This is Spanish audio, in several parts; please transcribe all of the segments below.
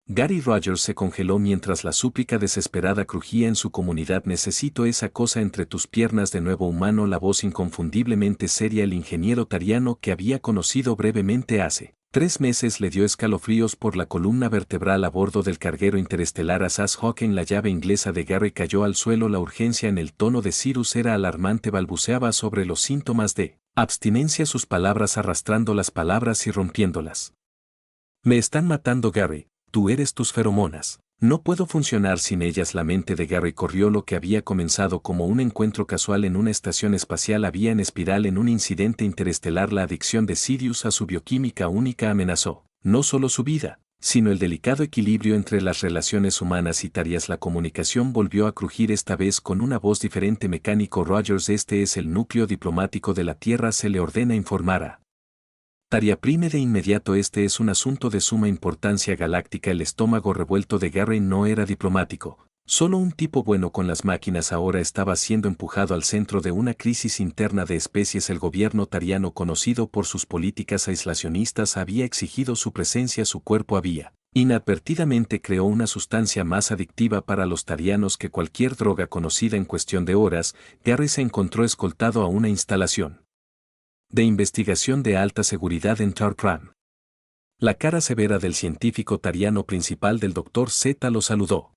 Gary Rogers se congeló mientras la súplica desesperada crujía en su comunidad. Necesito esa cosa entre tus piernas de nuevo humano. La voz inconfundiblemente seria. El ingeniero tariano que había conocido brevemente hace 3 meses le dio escalofríos por la columna vertebral a bordo del carguero interestelar Asas Hawking. La llave inglesa de Gary cayó al suelo. La urgencia en el tono de Cyrus era alarmante. Balbuceaba sobre los síntomas de abstinencia, sus palabras arrastrando las palabras y rompiéndolas. Me están matando, Gary. Tú eres tus feromonas. No puedo funcionar sin ellas. La mente de Gary corrió. Lo que había comenzado como un encuentro casual en una estación espacial había en espiral en un incidente interestelar. La adicción de Sirius a su bioquímica única amenazó no solo su vida, sino el delicado equilibrio entre las relaciones humanas y tarias. La comunicación volvió a crujir, esta vez con una voz diferente. Mecánico Rogers, este es el núcleo diplomático de la Tierra. Se le ordena informar a Taria Prime de inmediato. Este es un asunto de suma importancia galáctica. El estómago revuelto de Gary no era diplomático, solo un tipo bueno con las máquinas. Ahora estaba siendo empujado al centro de una crisis interna de especies. El gobierno tariano, conocido por sus políticas aislacionistas, había exigido su presencia. Su cuerpo había inadvertidamente creó una sustancia más adictiva para los tarianos que cualquier droga conocida. En cuestión de horas, Gary se encontró escoltado a una instalación de investigación de alta seguridad en Tarkram. La cara severa del científico tariano principal del Dr. Z lo saludó.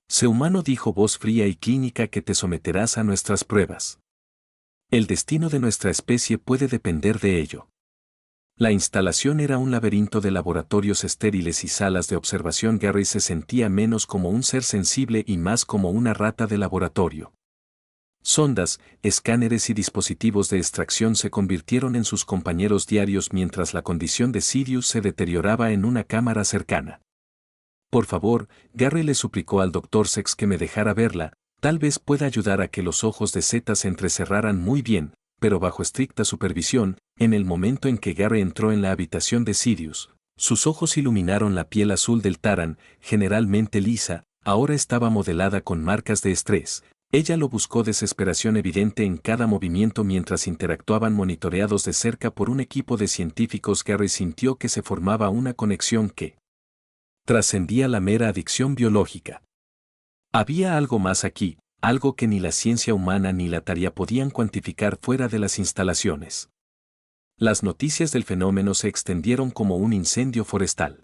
Sé humano, dijo, voz fría y clínica, que te someterás a nuestras pruebas. El destino de nuestra especie puede depender de ello. La instalación era un laberinto de laboratorios estériles y salas de observación. Gary se sentía menos como un ser sensible y más como una rata de laboratorio. Sondas, escáneres y dispositivos de extracción se convirtieron en sus compañeros diarios mientras la condición de Sirius se deterioraba en una cámara cercana. Por favor, Gary le suplicó al Dr. Sex que me dejara verla. Tal vez pueda ayudar a que los ojos de Z se entrecerraran muy bien, pero bajo estricta supervisión. En el momento en que Gary entró en la habitación de Sirius, sus ojos iluminaron la piel azul del Taran, generalmente lisa, ahora estaba modelada con marcas de estrés. Ella lo buscó, desesperación evidente en cada movimiento mientras interactuaban, monitoreados de cerca por un equipo de científicos. Gary sintió que se formaba una conexión que trascendía la mera adicción biológica. Había algo más aquí, algo que ni la ciencia humana ni la Taria podían cuantificar fuera de las instalaciones. Las noticias del fenómeno se extendieron como un incendio forestal.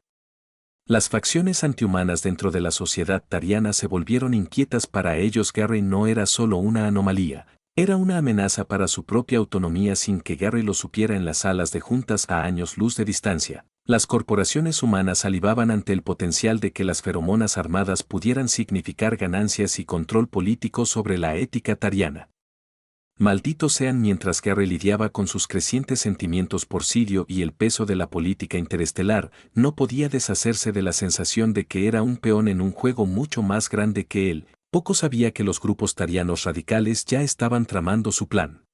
Las facciones antihumanas dentro de la sociedad tariana se volvieron inquietas. Para ellos Gary no era solo una anomalía, era una amenaza para su propia autonomía. Sin que Gary lo supiera, en las salas de juntas a años luz de distancia, las corporaciones humanas salivaban ante el potencial de que las feromonas armadas pudieran significar ganancias y control político sobre la ética tariana. Malditos sean. Mientras Gary lidiaba con sus crecientes sentimientos por Sirio y el peso de la política interestelar, no podía deshacerse de la sensación de que era un peón en un juego mucho más grande que él. Poco sabía que los grupos tarianos radicales ya estaban tramando su plan.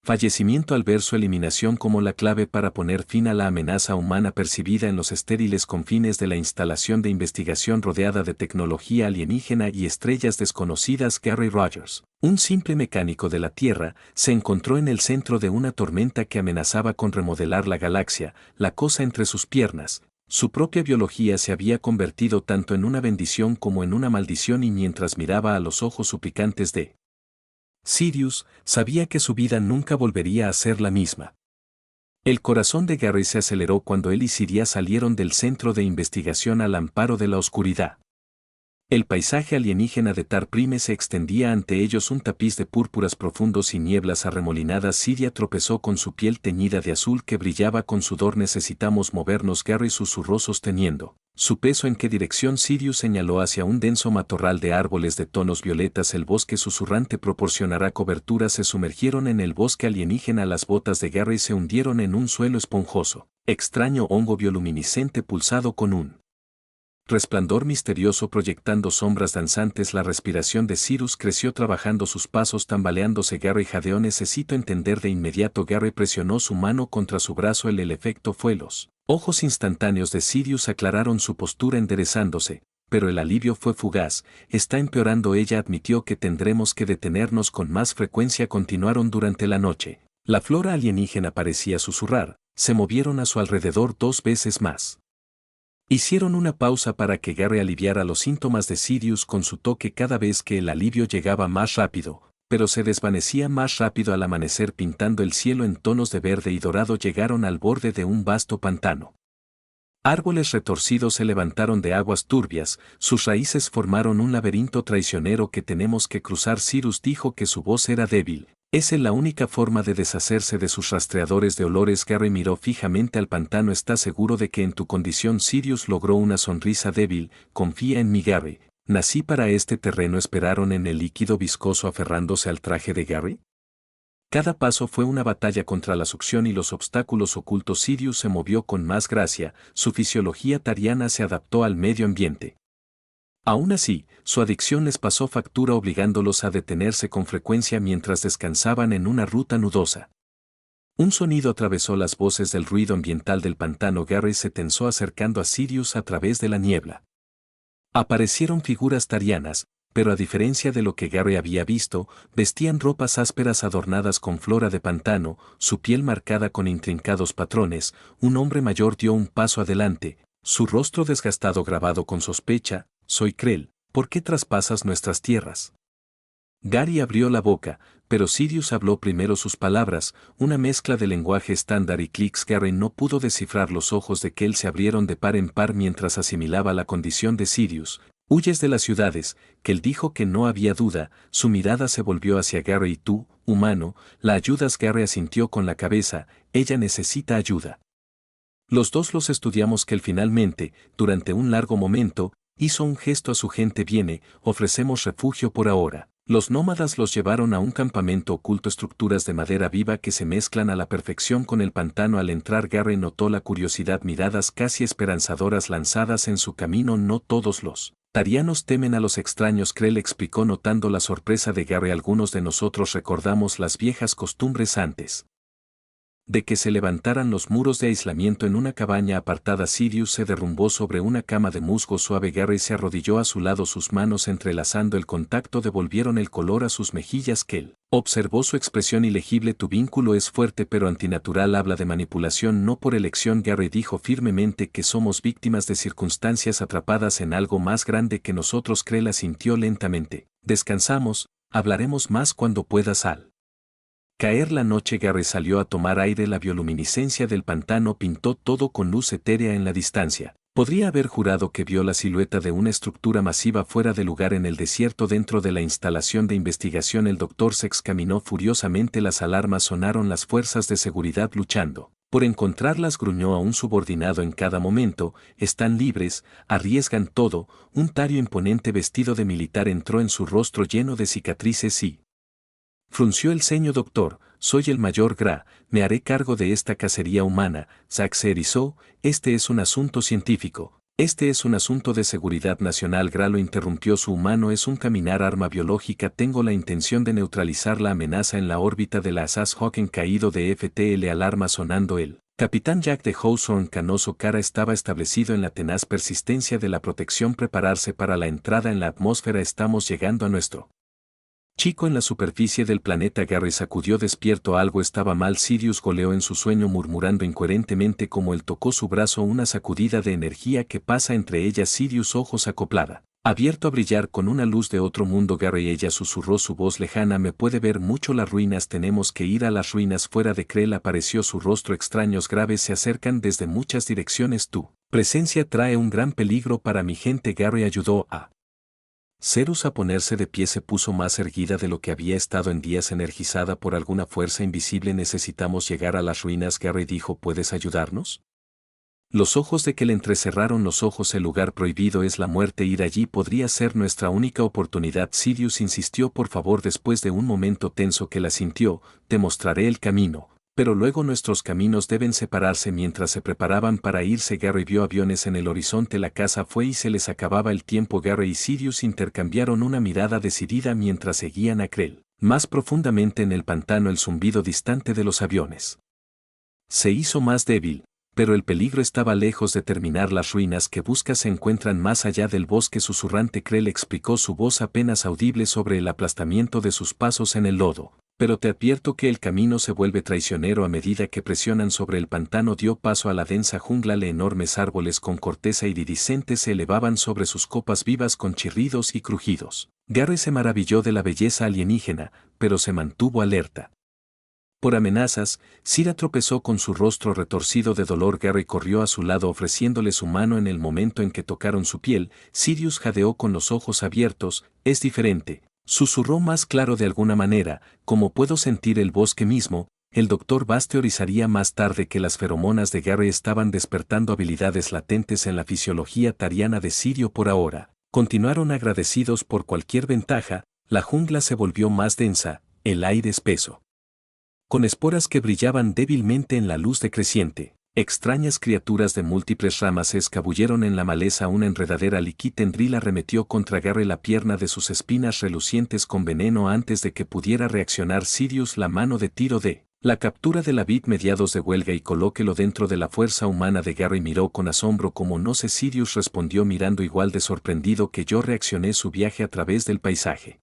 Fallecimiento al ver su eliminación como la clave para poner fin a la amenaza humana percibida en los estériles confines de la instalación de investigación rodeada de tecnología alienígena y estrellas desconocidas. Gary Rogers, un simple mecánico de la Tierra, se encontró en el centro de una tormenta que amenazaba con remodelar la galaxia. La cosa entre sus piernas, su propia biología, se había convertido tanto en una bendición como en una maldición, y mientras miraba a los ojos suplicantes de Sirius, sabía que su vida nunca volvería a ser la misma. El corazón de Gary se aceleró cuando él y Siria salieron del centro de investigación al amparo de la oscuridad. El paisaje alienígena de Tar Prime se extendía ante ellos, un tapiz de púrpuras profundos y nieblas arremolinadas. Siria tropezó con su piel teñida de azul que brillaba con sudor. Necesitamos movernos, Gary susurró, sosteniendo su peso. ¿En qué dirección? Sirius señaló hacia un denso matorral de árboles de tonos violetas. El bosque susurrante proporcionará cobertura. Se sumergieron en el bosque alienígena. Las botas de Gary se hundieron en un suelo esponjoso. Extraño hongo bioluminiscente pulsado con un resplandor misterioso proyectando sombras danzantes. La respiración de Cyrus creció, trabajando sus pasos, tambaleándose. Gary jadeó. Necesito entender de inmediato. Gary presionó su mano contra su brazo. El efecto fue los ojos instantáneos de Sirius aclararon su postura enderezándose, pero el alivio fue fugaz. Está empeorando, ella admitió. Que tendremos que detenernos con más frecuencia. Continuaron durante la noche. La flora alienígena parecía susurrar, se movieron a su alrededor 2 veces más Hicieron una pausa para que Garry aliviara los síntomas de Sirius con su toque cada vez que el alivio llegaba más rápido, pero se desvanecía más rápido al amanecer pintando el cielo en tonos de verde y dorado. Llegaron al borde de un vasto pantano. Árboles retorcidos se levantaron de aguas turbias, sus raíces formaron un laberinto traicionero que tenemos que cruzar. Cyrus dijo que su voz era débil. ¿Es la única forma de deshacerse de sus rastreadores de olores? Garry miró fijamente al pantano. ¿Estás seguro de que en tu condición? Sirius logró una sonrisa débil. Confía en mí, Garry. Nací para este terreno. ¿Esperaron en el líquido viscoso aferrándose al traje de Garry? Cada paso fue una batalla contra la succión y los obstáculos ocultos. Sirius se movió con más gracia, su fisiología tariana se adaptó al medio ambiente. Aún así, su adicción les pasó factura obligándolos a detenerse con frecuencia mientras descansaban en una ruta nudosa. Un sonido atravesó las voces del ruido ambiental del pantano. Garry se tensó acercando a Sirius a través de la niebla. Aparecieron figuras tarianas, pero a diferencia de lo que Garry había visto, vestían ropas ásperas adornadas con flora de pantano, su piel marcada con intrincados patrones. Un hombre mayor dio un paso adelante, su rostro desgastado grabado con sospecha. Soy Krell, ¿por qué traspasas nuestras tierras? Garry abrió la boca, pero Sirius habló primero. Sus palabras, una mezcla de lenguaje estándar y clics. Garry no pudo descifrar. Los ojos de Krell se abrieron de par en par mientras asimilaba la condición de Sirius. Huyes de las ciudades. Krell dijo que no había duda, su mirada se volvió hacia Garry. ¿Y tú, humano, la ayudas? Garry asintió con la cabeza. Ella necesita ayuda. Los dos los estudiamos. Krell finalmente, durante un largo momento, hizo un gesto a su gente. Viene, ofrecemos refugio por ahora. Los nómadas los llevaron a un campamento oculto, estructuras de madera viva que se mezclan a la perfección con el pantano. Al entrar Garry notó la curiosidad, miradas casi esperanzadoras lanzadas en su camino. No todos los tarianos temen a los extraños, Krell explicó notando la sorpresa de Garry. Algunos de nosotros recordamos las viejas costumbres antes de que se levantaran los muros de aislamiento en una cabaña apartada. Sirius se derrumbó sobre una cama de musgo suave. Garry se arrodilló a su lado, sus manos entrelazando el contacto devolvieron el color a sus mejillas. Krell observó su expresión ilegible. Tu vínculo es fuerte pero antinatural. Habla de manipulación, no por elección. Garry dijo firmemente que somos víctimas de circunstancias atrapadas en algo más grande que nosotros. Krell asintió lentamente. Descansamos, hablaremos más cuando puedas. Al caer la noche Garry salió a tomar aire. La bioluminiscencia del pantano pintó todo con luz etérea en la distancia. Podría haber jurado que vio la silueta de una estructura masiva fuera de lugar en el desierto. Dentro de la instalación de investigación el Dr. se examinó furiosamente. Las alarmas sonaron. Las fuerzas de seguridad luchando por encontrarlas, gruñó a un subordinado en cada momento. Están libres, arriesgan todo. Un tario imponente vestido de militar entró, en su rostro lleno de cicatrices y frunció el ceño. Doctor, soy el mayor Gra, me haré cargo de esta cacería humana. Zack se erizó. Este es un asunto científico. Este es un asunto de seguridad nacional. Gra lo interrumpió. Su humano es un caminar arma biológica. Tengo la intención de neutralizar la amenaza en la órbita de la Hawken caído de FTL. Alarma sonando. El capitán Jack de Hawthorne canoso cara estaba establecido en la tenaz persistencia de la protección. Prepararse para la entrada en la atmósfera. Estamos llegando a nuestro chico en la superficie del planeta. Garry sacudió despierto. Algo estaba mal. Sirius goleó en su sueño murmurando incoherentemente como él tocó su brazo. Una sacudida de energía que pasa entre ellas. Sirius, ojos acoplada, abierto a brillar con una luz de otro mundo. Garry, ella susurró su voz lejana. Me puede ver mucho. Las ruinas. Tenemos que ir a las ruinas. Fuera de Krell apareció su rostro. Extraños graves se acercan desde muchas direcciones. Tu presencia trae un gran peligro para mi gente. Garry ayudó a Cerus a ponerse de pie. Se puso más erguida de lo que había estado en días, energizada por alguna fuerza invisible. Necesitamos llegar a las ruinas. Garry dijo, ¿puedes ayudarnos? Los ojos de Krell entrecerraron los ojos. El lugar prohibido es la muerte. Ir allí podría ser nuestra única oportunidad. Sirius insistió, por favor. Después de un momento tenso que la sintió, te mostraré el camino. Pero luego nuestros caminos deben separarse. Mientras se preparaban para irse, Garry vio aviones en el horizonte. La casa fue y se les acababa el tiempo. Garry y Sirius intercambiaron una mirada decidida mientras seguían a Krell más profundamente en el pantano. El zumbido distante de los aviones se hizo más débil, pero el peligro estaba lejos de terminar. Las ruinas que buscas se encuentran más allá del bosque susurrante. Krell explicó, su voz apenas audible sobre el aplastamiento de sus pasos en el lodo. Pero te advierto que el camino se vuelve traicionero a medida que presionan sobre el pantano. Dio paso a la densa jungla. Enormes árboles con corteza iridiscente se elevaban sobre sus copas vivas con chirridos y crujidos. Garry se maravilló de la belleza alienígena, pero se mantuvo alerta. Por amenazas, Sira tropezó con su rostro retorcido de dolor. Garry corrió a su lado ofreciéndole su mano. En el momento en que tocaron su piel, Sirius jadeó con los ojos abiertos. Es diferente. Susurró más claro de alguna manera, como puedo sentir el bosque mismo. El Dr. Bass teorizaría más tarde que las feromonas de Garry estaban despertando habilidades latentes en la fisiología tariana de Sirio. Por ahora, continuaron agradecidos por cualquier ventaja. La jungla se volvió más densa, el aire espeso, con esporas que brillaban débilmente en la luz decreciente. Extrañas criaturas de múltiples ramas se escabulleron en la maleza. Una enredadera liquitendril arremetió contra Garry la pierna de sus espinas relucientes con veneno. Antes de que pudiera reaccionar Sirius, la mano de tiro de la captura de la vid mediados de huelga y colóquelo dentro de la fuerza humana de Garry. Miró con asombro. Como no sé. Sirius respondió mirando igual de sorprendido que yo. Reaccioné. Su viaje a través del paisaje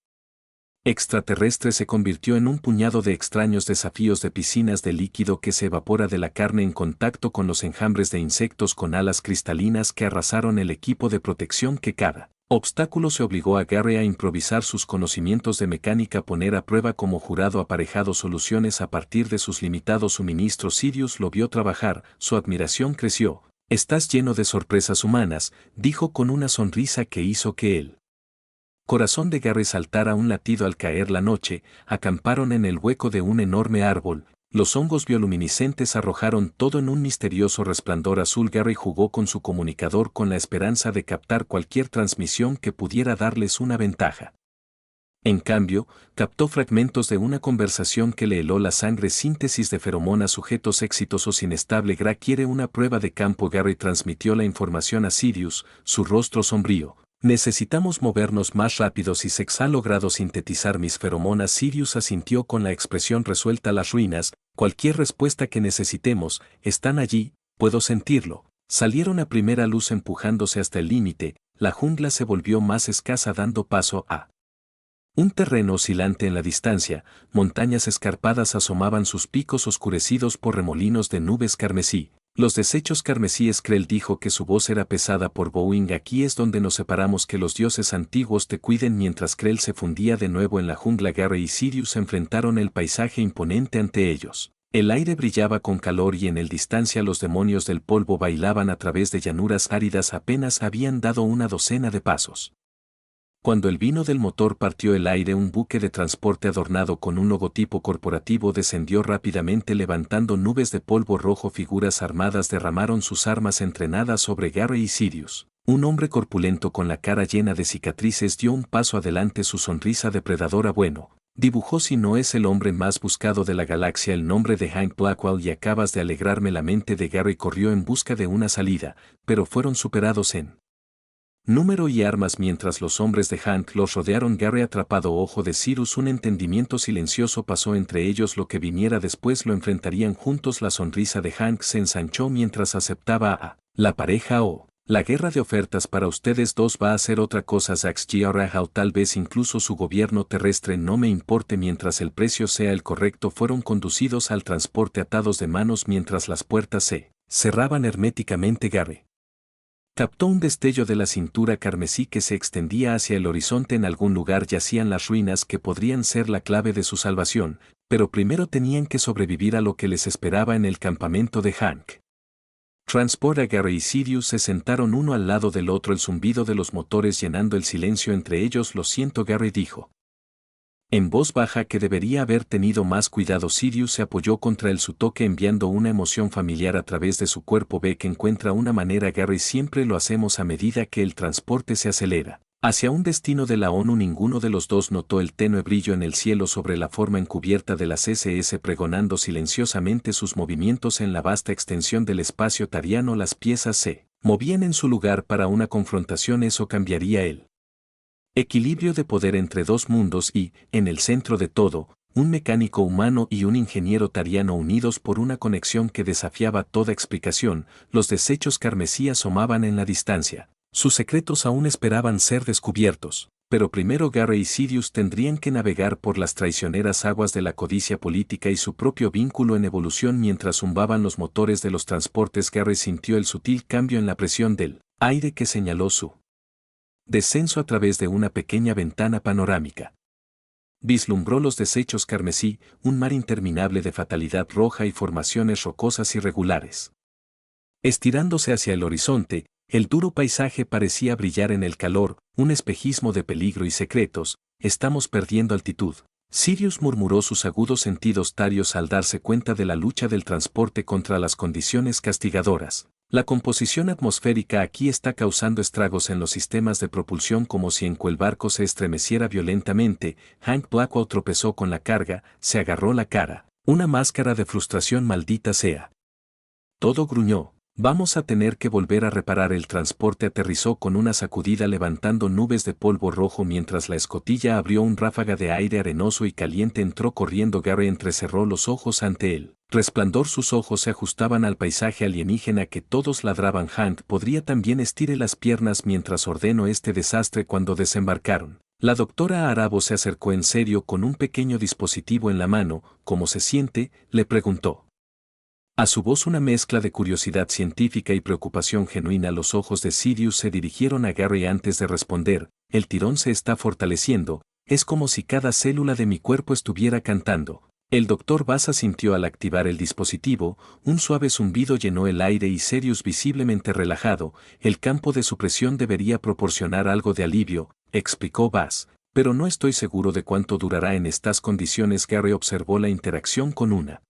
extraterrestre se convirtió en un puñado de extraños desafíos de piscinas de líquido que se evapora de la carne en contacto con los enjambres de insectos con alas cristalinas que arrasaron el equipo de protección. Que cada obstáculo se obligó a Garry a improvisar sus conocimientos de mecánica, poner a prueba como jurado aparejado soluciones a partir de sus limitados suministros. Sirius lo vio trabajar, su admiración creció. Estás lleno de sorpresas humanas, dijo con una sonrisa que hizo que el corazón de Garry saltara un latido. Al caer la noche, acamparon en el hueco de un enorme árbol. Los hongos bioluminiscentes arrojaron todo en un misterioso resplandor azul. Garry jugó con su comunicador con la esperanza de captar cualquier transmisión que pudiera darles una ventaja. En cambio, captó fragmentos de una conversación que le heló la sangre. Síntesis de feromonas. Sujetos exitosos. Inestable. Gra quiere una prueba de campo. Garry transmitió la información a Sirius, su rostro sombrío. Necesitamos movernos más rápidos. Y Sex ha logrado sintetizar mis feromonas. Sirius asintió con la expresión resuelta. Las ruinas, cualquier respuesta que necesitemos, están allí, puedo sentirlo. Salieron a primera luz empujándose hasta el límite. La jungla se volvió más escasa dando paso a un terreno oscilante en la distancia. Montañas escarpadas asomaban sus picos oscurecidos por remolinos de nubes carmesí. Los desechos carmesíes. Krell dijo que su voz era pesada por Boeing. Aquí es donde nos separamos. Que los dioses antiguos te cuiden. Mientras Krell se fundía de nuevo en la jungla, Garry y Sirius enfrentaron el paisaje imponente ante ellos. El aire brillaba con calor y en el distancia los demonios del polvo bailaban a través de llanuras áridas. Apenas habían dado una docena de pasos cuando el vino del motor partió el aire. Un buque de transporte adornado con un logotipo corporativo descendió rápidamente levantando nubes de polvo rojo. Figuras armadas derramaron sus armas entrenadas sobre Garry y Sirius. Un hombre corpulento con la cara llena de cicatrices dio un paso adelante. Su sonrisa depredadora. Bueno, dibujó, si no es el hombre más buscado de la galaxia. El nombre de Hank Blackwell. Y acabas de alegrarme la mente. De Garry corrió en busca de una salida, pero fueron superados en número y armas mientras los hombres de Hank los rodearon. Garry atrapado. Ojo de Sirius. Un entendimiento silencioso pasó entre ellos. Lo que viniera después lo enfrentarían juntos. La sonrisa de Hank se ensanchó mientras aceptaba a la pareja. La guerra de ofertas para ustedes dos va a ser otra cosa. Zax G. Tal vez incluso su gobierno terrestre. No me importe mientras el precio sea el correcto. Fueron conducidos al transporte atados de manos mientras las puertas se cerraban herméticamente. Garry captó un destello de la cintura carmesí que se extendía hacia el horizonte. En algún lugar yacían las ruinas que podrían ser la clave de su salvación, pero primero tenían que sobrevivir a lo que les esperaba en el campamento de Hank. Transport. Garry y Sirius se sentaron uno al lado del otro. El zumbido de los motores llenando el silencio entre ellos. Lo siento, Garry dijo en voz baja que debería haber tenido más cuidado. Sirius se apoyó contra su toque enviando una emoción familiar a través de su cuerpo. Ve que encuentra una manera. Garry, siempre lo hacemos a medida que el transporte se acelera hacia un destino de la ONU. Ninguno de los dos notó el tenue brillo en el cielo sobre la forma encubierta de las SS pregonando silenciosamente sus movimientos en la vasta extensión del espacio tariano. Las piezas se movían en su lugar para una confrontación. Eso cambiaría el equilibrio de poder entre dos mundos y, en el centro de todo, un mecánico humano y un ingeniero tariano unidos por una conexión que desafiaba toda explicación. Los desechos carmesí asomaban en la distancia. Sus secretos aún esperaban ser descubiertos, pero primero Gary y Sirius tendrían que navegar por las traicioneras aguas de la codicia política y su propio vínculo en evolución mientras zumbaban los motores de los transportes. Gary sintió el sutil cambio en la presión del aire que señaló su descenso a través de una pequeña ventana panorámica. Vislumbró los desechos carmesí, un mar interminable de fatalidad roja y formaciones rocosas irregulares. Estirándose hacia el horizonte, el duro paisaje parecía brillar en el calor, un espejismo de peligro y secretos. Estamos perdiendo altitud. Sirius murmuró sus agudos sentidos tarios al darse cuenta de la lucha del transporte contra las condiciones castigadoras. La composición atmosférica aquí está causando estragos en los sistemas de propulsión, como si el barco se estremeciera violentamente. Hank Blackwell tropezó con la carga, se agarró la cara. Una máscara de frustración. Maldita sea. Todo gruñó. Vamos a tener que volver a reparar. El transporte aterrizó con una sacudida levantando nubes de polvo rojo mientras la escotilla abrió un ráfaga de aire arenoso y caliente. Entró corriendo. Gary entrecerró los ojos ante él. Resplandor. Sus ojos se ajustaban al paisaje alienígena que todos ladraban. Hank podría también estire las piernas mientras ordenó este desastre. Cuando desembarcaron, la doctora Arabo se acercó en serio con un pequeño dispositivo en la mano. ¿Cómo se siente?, le preguntó. A su voz una mezcla de curiosidad científica y preocupación genuina. Los ojos de Sirius se dirigieron a Gary antes de responder. El tirón se está fortaleciendo, es como si cada célula de mi cuerpo estuviera cantando. El doctor Bassa sintió al activar el dispositivo, un suave zumbido llenó el aire y Sirius visiblemente relajado. El campo de supresión debería proporcionar algo de alivio, explicó Bass, pero no estoy seguro de cuánto durará en estas condiciones. Gary observó la interacción con una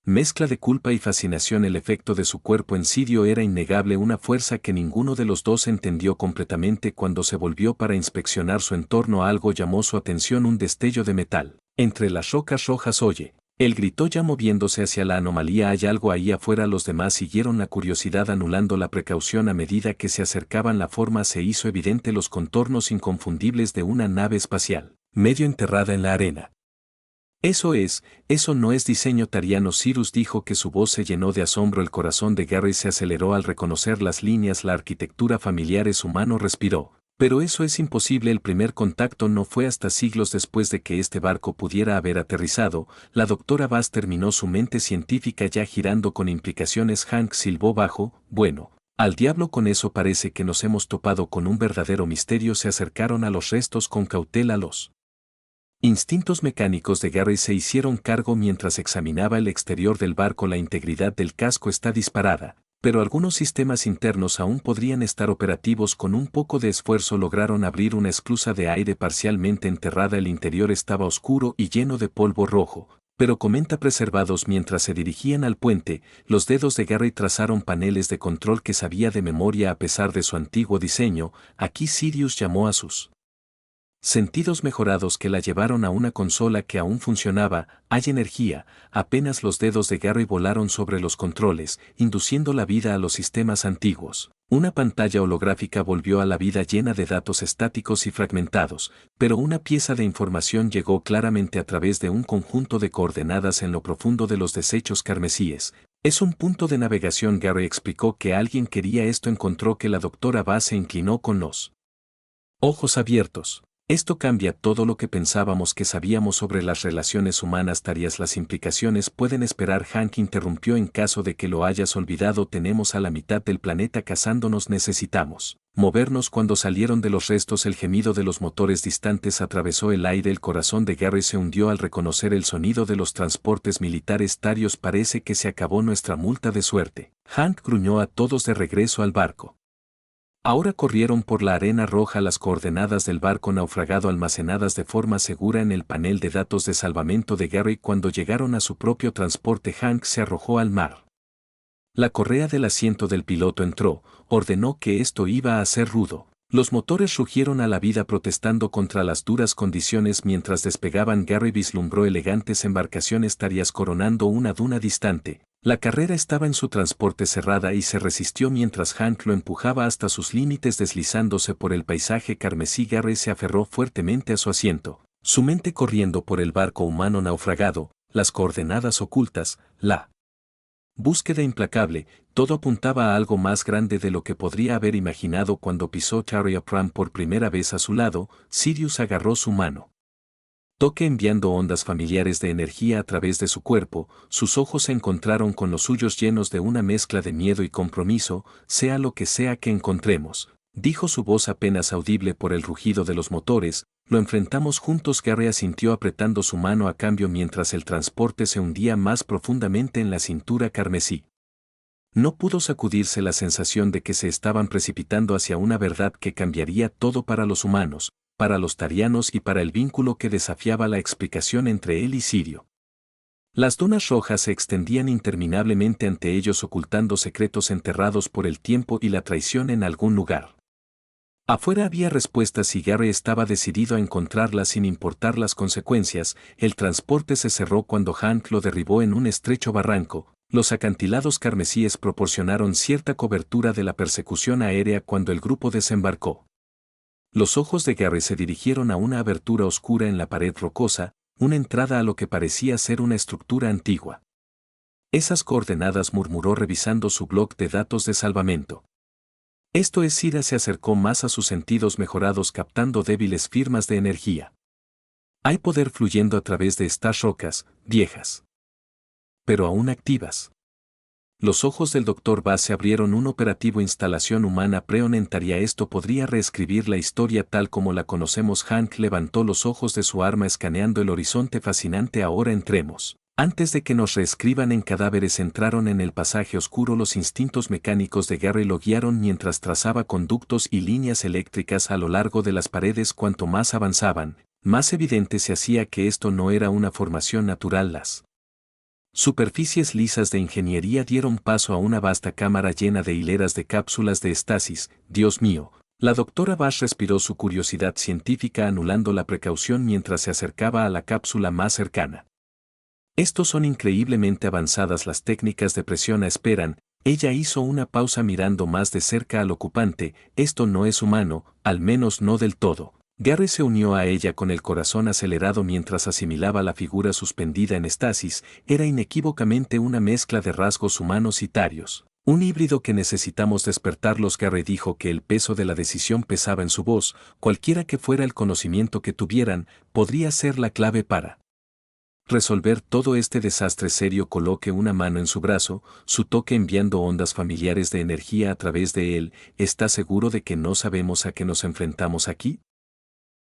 mezcla de culpa y fascinación. El efecto de su cuerpo en Sirio era innegable, una fuerza que ninguno de los dos entendió completamente. Cuando se volvió para inspeccionar su entorno, algo llamó su atención: un destello de metal entre las rocas rojas. Oye, él gritó ya moviéndose hacia la anomalía. Hay algo ahí afuera. Los demás siguieron la curiosidad anulando la precaución. A medida que se acercaban, la forma se hizo evidente, los contornos inconfundibles de una nave espacial, medio enterrada en la arena. Eso no es diseño tariano. Cyrus dijo que su voz se llenó de asombro. El corazón de Gary se aceleró al reconocer las líneas. La arquitectura familiar es humano, respiró. Pero eso es imposible. El primer contacto no fue hasta siglos después de que este barco pudiera haber aterrizado. La doctora Bass terminó, su mente científica ya girando con implicaciones. Hank silbó bajo. Bueno, al diablo con eso. Parece que nos hemos topado con un verdadero misterio. Se acercaron a los restos con cautela. Los instintos mecánicos de Gary se hicieron cargo mientras examinaba el exterior del barco. La integridad del casco está disparada, pero algunos sistemas internos aún podrían estar operativos. Con un poco de esfuerzo lograron abrir una esclusa de aire parcialmente enterrada. El interior estaba oscuro y lleno de polvo rojo, pero comenta preservados. Mientras se dirigían al puente, los dedos de Gary trazaron paneles de control que sabía de memoria a pesar de su antiguo diseño. Aquí Sirius llamó a sus sentidos mejorados que la llevaron a una consola que aún funcionaba. Hay energía. Apenas los dedos de Gary volaron sobre los controles, induciendo la vida a los sistemas antiguos. Una pantalla holográfica volvió a la vida, llena de datos estáticos y fragmentados, pero una pieza de información llegó claramente a través de un conjunto de coordenadas en lo profundo de los desechos carmesíes. Es un punto de navegación. Gary explicó que alguien quería esto. Encontró que la doctora Bass se inclinó con los ojos abiertos. Esto cambia todo lo que pensábamos que sabíamos sobre las relaciones humanas. Tareas, las implicaciones pueden esperar. Hank interrumpió. En caso de que lo hayas olvidado, tenemos a la mitad del planeta cazándonos. Necesitamos movernos. Cuando salieron de los restos, el gemido de los motores distantes atravesó el aire. El corazón de Gary se hundió al reconocer el sonido de los transportes militares. Tarios, parece que se acabó nuestra multa de suerte. Hank gruñó a todos de regreso al barco. Ahora corrieron por la arena roja. Las coordenadas del barco naufragado almacenadas de forma segura en el panel de datos de salvamento de Gary. Cuando llegaron a su propio transporte, Hank se arrojó al mar. La correa del asiento del piloto entró, ordenó que esto iba a ser rudo. Los motores rugieron a la vida protestando contra las duras condiciones. Mientras despegaban, Gary vislumbró elegantes embarcaciones tarias coronando una duna distante. La carrera estaba en su transporte cerrada y se resistió mientras Hank lo empujaba hasta sus límites. Deslizándose por el paisaje carmesí, Gary se aferró fuertemente a su asiento, su mente corriendo por el barco humano naufragado, las coordenadas ocultas, la Búsqueda implacable, todo apuntaba a algo más grande de lo que podría haber imaginado cuando pisó Tarja Prime por primera vez a su lado. Sirius agarró su mano. Toque enviando ondas familiares de energía a través de su cuerpo, sus ojos se encontraron con los suyos llenos de una mezcla de miedo y compromiso. Sea lo que sea que encontremos, dijo su voz apenas audible por el rugido de los motores. Lo enfrentamos juntos. Gary asintió apretando su mano a cambio mientras el transporte se hundía más profundamente en la cintura carmesí. No pudo sacudirse la sensación de que se estaban precipitando hacia una verdad que cambiaría todo para los humanos, para los tarianos y para el vínculo que desafiaba la explicación entre él y Sirio. Las dunas rojas se extendían interminablemente ante ellos, ocultando secretos enterrados por el tiempo y la traición en algún lugar. Afuera había respuestas y Gary estaba decidido a encontrarlas sin importar las consecuencias. El transporte se cerró cuando Hank lo derribó en un estrecho barranco. Los acantilados carmesíes proporcionaron cierta cobertura de la persecución aérea cuando el grupo desembarcó. Los ojos de Gary se dirigieron a una abertura oscura en la pared rocosa, una entrada a lo que parecía ser una estructura antigua. Esas coordenadas, murmuró revisando su bloc de datos de salvamento. Esto es. Sira se acercó más a sus sentidos mejorados, captando débiles firmas de energía. Hay poder fluyendo a través de estas rocas, viejas, pero aún activas. Los ojos del Dr. Bass se abrieron. Un operativo instalación humana preonentaria. Esto podría reescribir la historia tal como la conocemos. Hank levantó los ojos de su arma escaneando el horizonte fascinante. Ahora entremos. Antes de que nos reescriban en cadáveres. Entraron en el pasaje oscuro. Los instintos mecánicos de Gary lo guiaron mientras trazaba conductos y líneas eléctricas a lo largo de las paredes. Cuanto más avanzaban, más evidente se hacía que esto no era una formación natural. Las superficies lisas de ingeniería dieron paso a una vasta cámara llena de hileras de cápsulas de estasis. Dios mío, la doctora Bass respiró, su curiosidad científica anulando la precaución mientras se acercaba a la cápsula más cercana. Estos son increíblemente avanzadas las técnicas de presión. Esperan. Ella hizo una pausa mirando más de cerca al ocupante. Esto no es humano, al menos no del todo. Gary se unió a ella con el corazón acelerado mientras asimilaba la figura suspendida en estasis. Era inequívocamente una mezcla de rasgos humanos y tarios. Un híbrido que necesitamos despertarlos. Gary dijo que el peso de la decisión pesaba en su voz. Cualquiera que fuera el conocimiento que tuvieran, podría ser la clave para resolver todo este desastre. Serio coloque una mano en su brazo, su toque enviando ondas familiares de energía a través de él. ¿Está seguro de que no sabemos a qué nos enfrentamos aquí?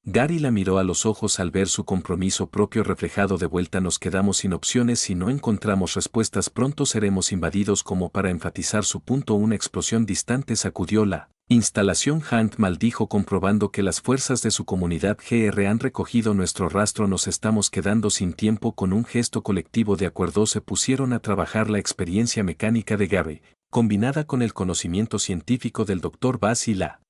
Gary la miró a los ojos al ver su compromiso propio reflejado de vuelta. Nos quedamos sin opciones si no encontramos respuestas. Pronto seremos invadidos. Como para enfatizar su punto, una explosión distante sacudió la instalación. Hank maldijo, comprobando que las fuerzas de su comunidad GR han recogido nuestro rastro. Nos estamos quedando sin tiempo. Con un gesto colectivo de acuerdo se pusieron a trabajar. La experiencia mecánica de Gary, combinada con el conocimiento científico del Dr. Bass y la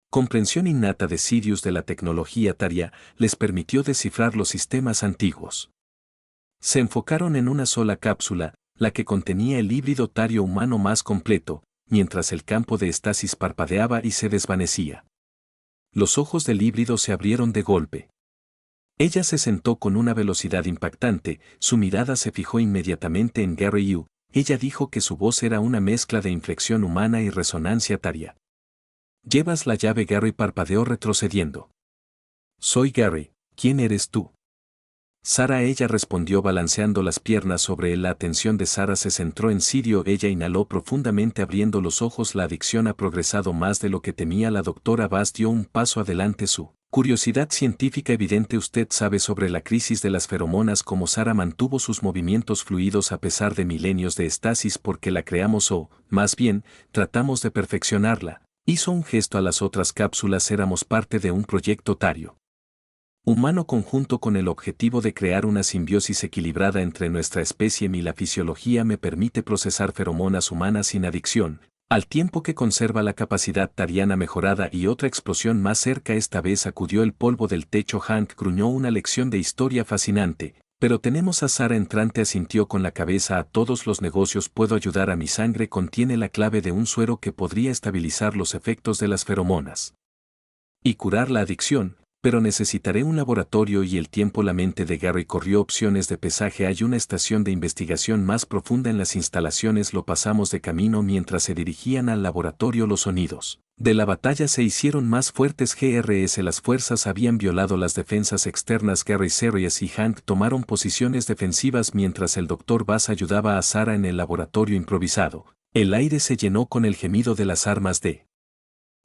comprensión innata de Sirius de la tecnología taria, les permitió descifrar los sistemas antiguos. Se enfocaron en una sola cápsula, la que contenía el híbrido tario humano más completo, mientras el campo de estasis parpadeaba y se desvanecía. Los ojos del híbrido se abrieron de golpe. Ella se sentó con una velocidad impactante. Su mirada se fijó inmediatamente en Gary Yu. Ella dijo que su voz era una mezcla de inflexión humana y resonancia taria. ¿Llevas la llave? Gary parpadeó retrocediendo. Soy Gary, ¿quién eres tú? Sara. Ella respondió balanceando las piernas sobre él. La atención de Sara se centró en Sirio. Ella inhaló profundamente abriendo los ojos. La adicción ha progresado más de lo que temía. La doctora Bass dio un paso adelante, su curiosidad científica evidente. ¿Usted sabe sobre la crisis de las feromonas? Como Sara mantuvo sus movimientos fluidos a pesar de milenios de estasis. Porque la creamos o, más bien, tratamos de perfeccionarla. Hizo un gesto a las otras cápsulas. Éramos parte de un proyecto tario humano conjunto con el objetivo de crear una simbiosis equilibrada entre nuestra especie. La fisiología me permite procesar feromonas humanas sin adicción, al tiempo que conserva la capacidad tariana mejorada. Y otra explosión más cerca. Esta vez sacudió el polvo del techo. Hank gruñó. Una lección de historia fascinante. Pero tenemos a Sara. Entrante asintió con la cabeza. A todos los negocios puedo ayudar. A mi sangre contiene la clave de un suero que podría estabilizar los efectos de las feromonas y curar la adicción. Pero necesitaré un laboratorio y el tiempo. La mente de Gary corrió opciones de pesaje. Hay una estación de investigación más profunda en las instalaciones. Lo pasamos de camino mientras se dirigían al laboratorio. Los sonidos de la batalla se hicieron más fuertes. GRS. Las fuerzas habían violado las defensas externas. Gary, Sirius y Hank tomaron posiciones defensivas mientras el Dr. Bass ayudaba a Sarah en el laboratorio improvisado. El aire se llenó con el gemido de las armas de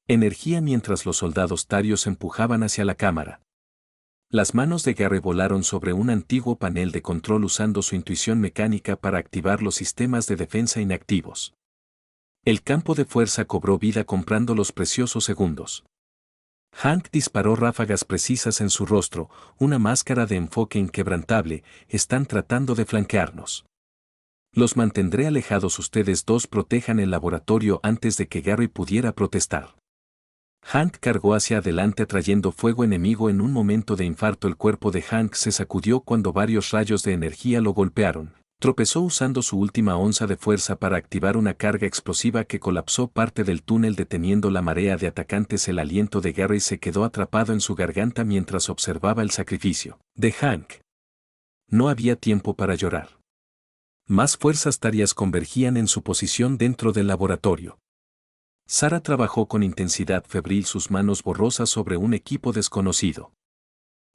energía mientras los soldados tarios empujaban hacia la cámara. Las manos de Gary volaron sobre un antiguo panel de control usando su intuición mecánica para activar los sistemas de defensa inactivos. El campo de fuerza cobró vida comprando los preciosos segundos. Hank disparó ráfagas precisas en su rostro, una máscara de enfoque inquebrantable. Están tratando de flanquearnos. Los mantendré alejados. Ustedes dos protejan el laboratorio. Antes de que Gary pudiera protestar, Hank cargó hacia adelante atrayendo fuego enemigo. En un momento de infarto el cuerpo de Hank se sacudió cuando varios rayos de energía lo golpearon. Tropezó usando su última onza de fuerza para activar una carga explosiva que colapsó parte del túnel deteniendo la marea de atacantes. El aliento de Gary se quedó atrapado en su garganta mientras observaba el sacrificio de Hank. No había tiempo para llorar. Más fuerzas tarias convergían en su posición dentro del laboratorio. Sarah trabajó con intensidad febril, sus manos borrosas sobre un equipo desconocido.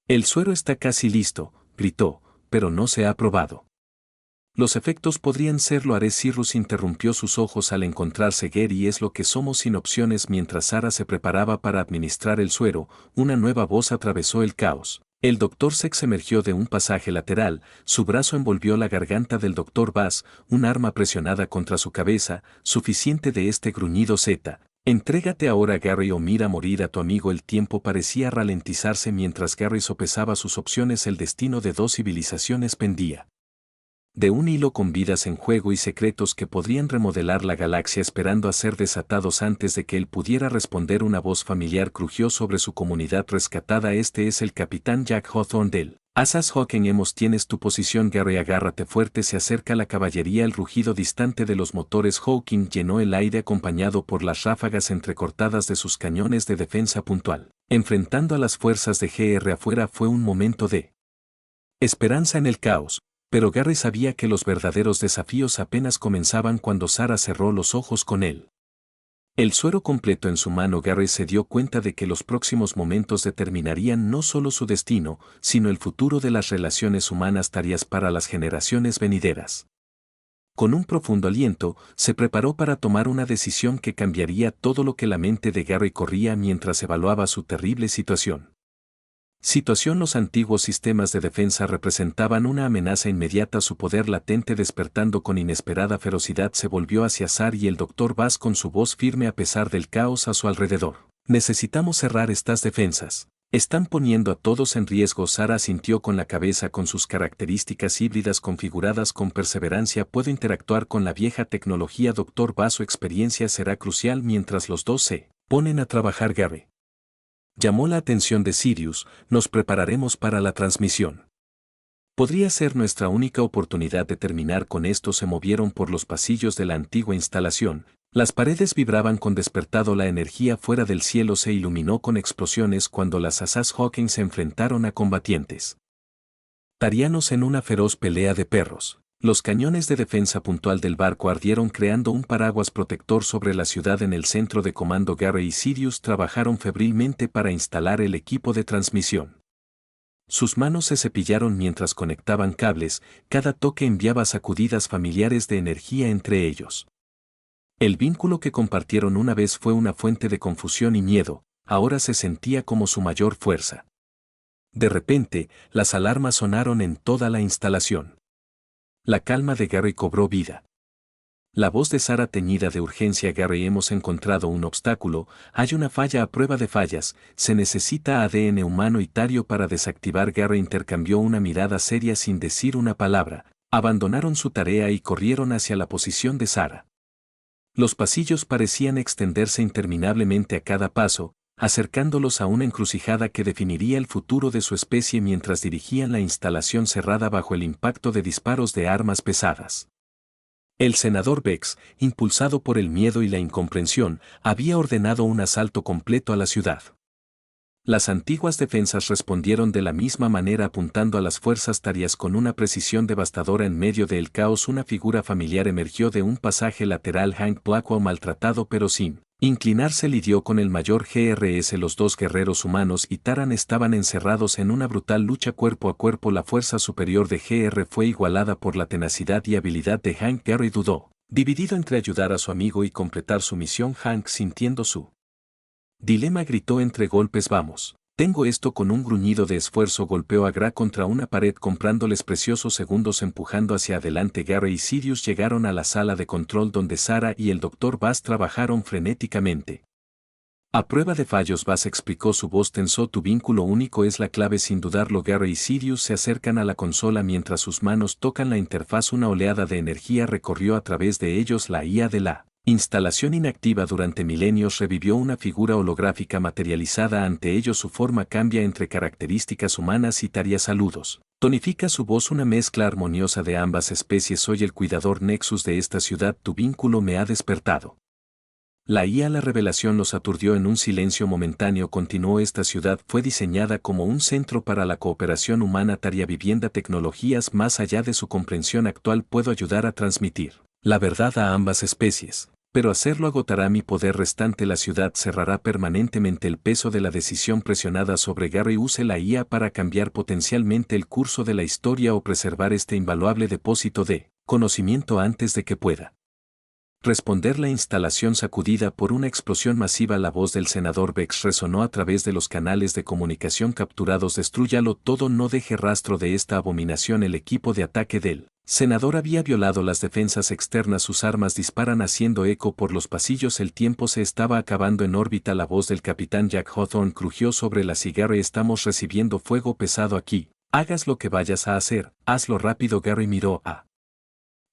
El suero está casi listo, gritó, pero no se ha probado. Los efectos podrían serlo. Haré. Cyrus interrumpió sus ojos al encontrarse Gary. Es lo que somos, sin opciones. Mientras Sarah se preparaba para administrar el suero, una nueva voz atravesó el caos. El Dr. Sex emergió de un pasaje lateral, su brazo envolvió la garganta del Dr. Bass, un arma presionada contra su cabeza. Suficiente de este gruñido. Z. Entrégate ahora, Gary, o mira morir a tu amigo. El tiempo parecía ralentizarse mientras Gary sopesaba sus opciones. El destino de dos civilizaciones pendía de un hilo, con vidas en juego y secretos que podrían remodelar la galaxia esperando a ser desatados. Antes de que él pudiera responder, una voz familiar crujió sobre su comunidad rescatada. Este es el capitán Jack Hawthorne del Asas Hawking. Tienes tu posición, Gary, agárrate fuerte. Se acerca la caballería. El rugido distante de los motores Hawking llenó el aire acompañado por las ráfagas entrecortadas de sus cañones de defensa puntual. Enfrentando a las fuerzas de GR afuera fue un momento de esperanza en el caos. Pero Gary sabía que los verdaderos desafíos apenas comenzaban cuando Sarah cerró los ojos con él. El suero completo en su mano, Gary se dio cuenta de que los próximos momentos determinarían no solo su destino, sino el futuro de las relaciones humanas, tareas para las generaciones venideras. Con un profundo aliento, se preparó para tomar una decisión que cambiaría todo. Lo que la mente de Gary corría mientras evaluaba su terrible situación. Los antiguos sistemas de defensa representaban una amenaza inmediata. Su poder latente, despertando con inesperada ferocidad, se volvió hacia Sarah y el Dr. Bass con su voz firme a pesar del caos a su alrededor. Necesitamos cerrar estas defensas. Están poniendo a todos en riesgo. Sarah sintió con la cabeza. Con sus características híbridas configuradas con perseverancia, puedo interactuar con la vieja tecnología. Dr. Bass, su experiencia será crucial mientras los dos se ponen a trabajar. Gary llamó la atención de Sirius. Nos prepararemos para la transmisión. Podría ser nuestra única oportunidad de terminar con esto. Se movieron por los pasillos de la antigua instalación. Las paredes vibraban con despertado. La energía fuera del cielo se iluminó con explosiones cuando las asas Hawking se enfrentaron a combatientes tarianos en una feroz pelea de perros. Los cañones de defensa puntual del barco ardieron creando un paraguas protector sobre la ciudad. En el centro de comando, Gary y Sirius trabajaron febrilmente para instalar el equipo de transmisión. Sus manos se cepillaron mientras conectaban cables. Cada toque enviaba sacudidas familiares de energía entre ellos. El vínculo que compartieron una vez fue una fuente de confusión y miedo, ahora se sentía como su mayor fuerza. De repente, las alarmas sonaron en toda la instalación. La calma de Gary cobró vida. La voz de Sarah teñida de urgencia. Gary, hemos encontrado un obstáculo, hay una falla a prueba de fallas, se necesita ADN humano y tario para desactivar. Gary intercambió una mirada seria sin decir una palabra, abandonaron su tarea y corrieron hacia la posición de Sarah. Los pasillos parecían extenderse interminablemente a cada paso, acercándolos a una encrucijada que definiría el futuro de su especie mientras dirigían la instalación cerrada bajo el impacto de disparos de armas pesadas. El senador Vex, impulsado por el miedo y la incomprensión, había ordenado un asalto completo a la ciudad. Las antiguas defensas respondieron de la misma manera apuntando a las fuerzas tarias con una precisión devastadora. En medio del caos una figura familiar emergió de un pasaje lateral. Hank Blackwell, maltratado pero sin inclinarse, lidió con el mayor GRS. Los dos guerreros humanos y Taran estaban encerrados en una brutal lucha cuerpo a cuerpo. La fuerza superior de GR fue igualada por la tenacidad y habilidad de Hank. Gary dudó, dividido entre ayudar a su amigo y completar su misión. Hank, sintiendo su dilema, gritó entre golpes: «Vamos. Tengo esto». Con un gruñido de esfuerzo golpeó a Gra contra una pared, comprándoles preciosos segundos empujando hacia adelante. Gary y Sirius llegaron a la sala de control donde Sarah y el Dr. Bass trabajaron frenéticamente. «A prueba de fallos», Bass explicó, su voz tensó. «Tu vínculo único es la clave, sin dudarlo». Gary y Sirius se acercan a la consola mientras sus manos tocan la interfaz. Una oleada de energía recorrió a través de ellos. La IA de la instalación, inactiva durante milenios, revivió. Una figura holográfica materializada ante ellos. Su forma cambia entre características humanas y tarias. «Saludos». Tonifica su voz, una mezcla armoniosa de ambas especies. «Soy el cuidador Nexus de esta ciudad. Tu vínculo me ha despertado». La IA. La revelación los aturdió. En un silencio momentáneo continuó: «Esta ciudad fue diseñada como un centro para la cooperación humana taria, vivienda, tecnologías más allá de su comprensión actual. Puedo ayudar a transmitir la verdad a ambas especies, pero hacerlo agotará mi poder restante. La ciudad cerrará permanentemente el peso de la decisión presionada sobre Gary. Use la IA para cambiar potencialmente el curso de la historia o preservar este invaluable depósito de conocimiento antes de que pueda responder». La instalación, sacudida por una explosión masiva. La voz del senador Vex resonó a través de los canales de comunicación capturados: «Destrúyalo todo, no deje rastro de esta abominación». El equipo de ataque del senador había violado las defensas externas. Sus armas disparan haciendo eco por los pasillos. El tiempo se estaba acabando. En órbita, la voz del capitán Jack Hawthorne crujió sobre la cigarra: «Estamos recibiendo fuego pesado aquí. Hagas lo que vayas a hacer, hazlo rápido». Gary miró a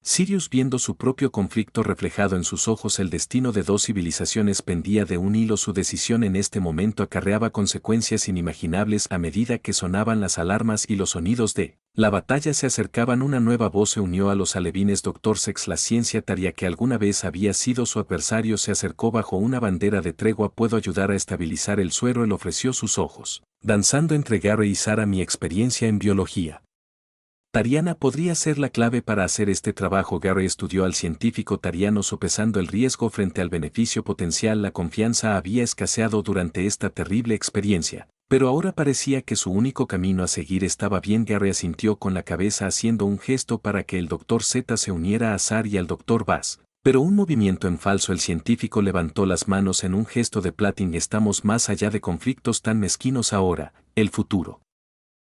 Sirius, viendo su propio conflicto reflejado en sus ojos. El destino de dos civilizaciones pendía de un hilo. Su decisión en este momento acarreaba consecuencias inimaginables. A medida que sonaban las alarmas y los sonidos de la batalla se acercaban, una nueva voz se unió a los alevines: «Dr. Sex, la ciencia taria que alguna vez había sido su adversario se acercó bajo una bandera de tregua. Puedo ayudar a estabilizar el suero». Él ofreció sus ojos, danzando entre Gary y Sarah: «Mi experiencia en biología tariana podría ser la clave para hacer este trabajo». Gary estudió al científico tariano, sopesando el riesgo frente al beneficio potencial. La confianza había escaseado durante esta terrible experiencia, pero ahora parecía que su único camino a seguir estaba bien. Gary asintió con la cabeza, haciendo un gesto para que el Dr. Z se uniera a Sarah y al Dr. Bass, pero un movimiento en falso. El científico levantó las manos en un gesto de plating: «Estamos más allá de conflictos tan mezquinos ahora. El futuro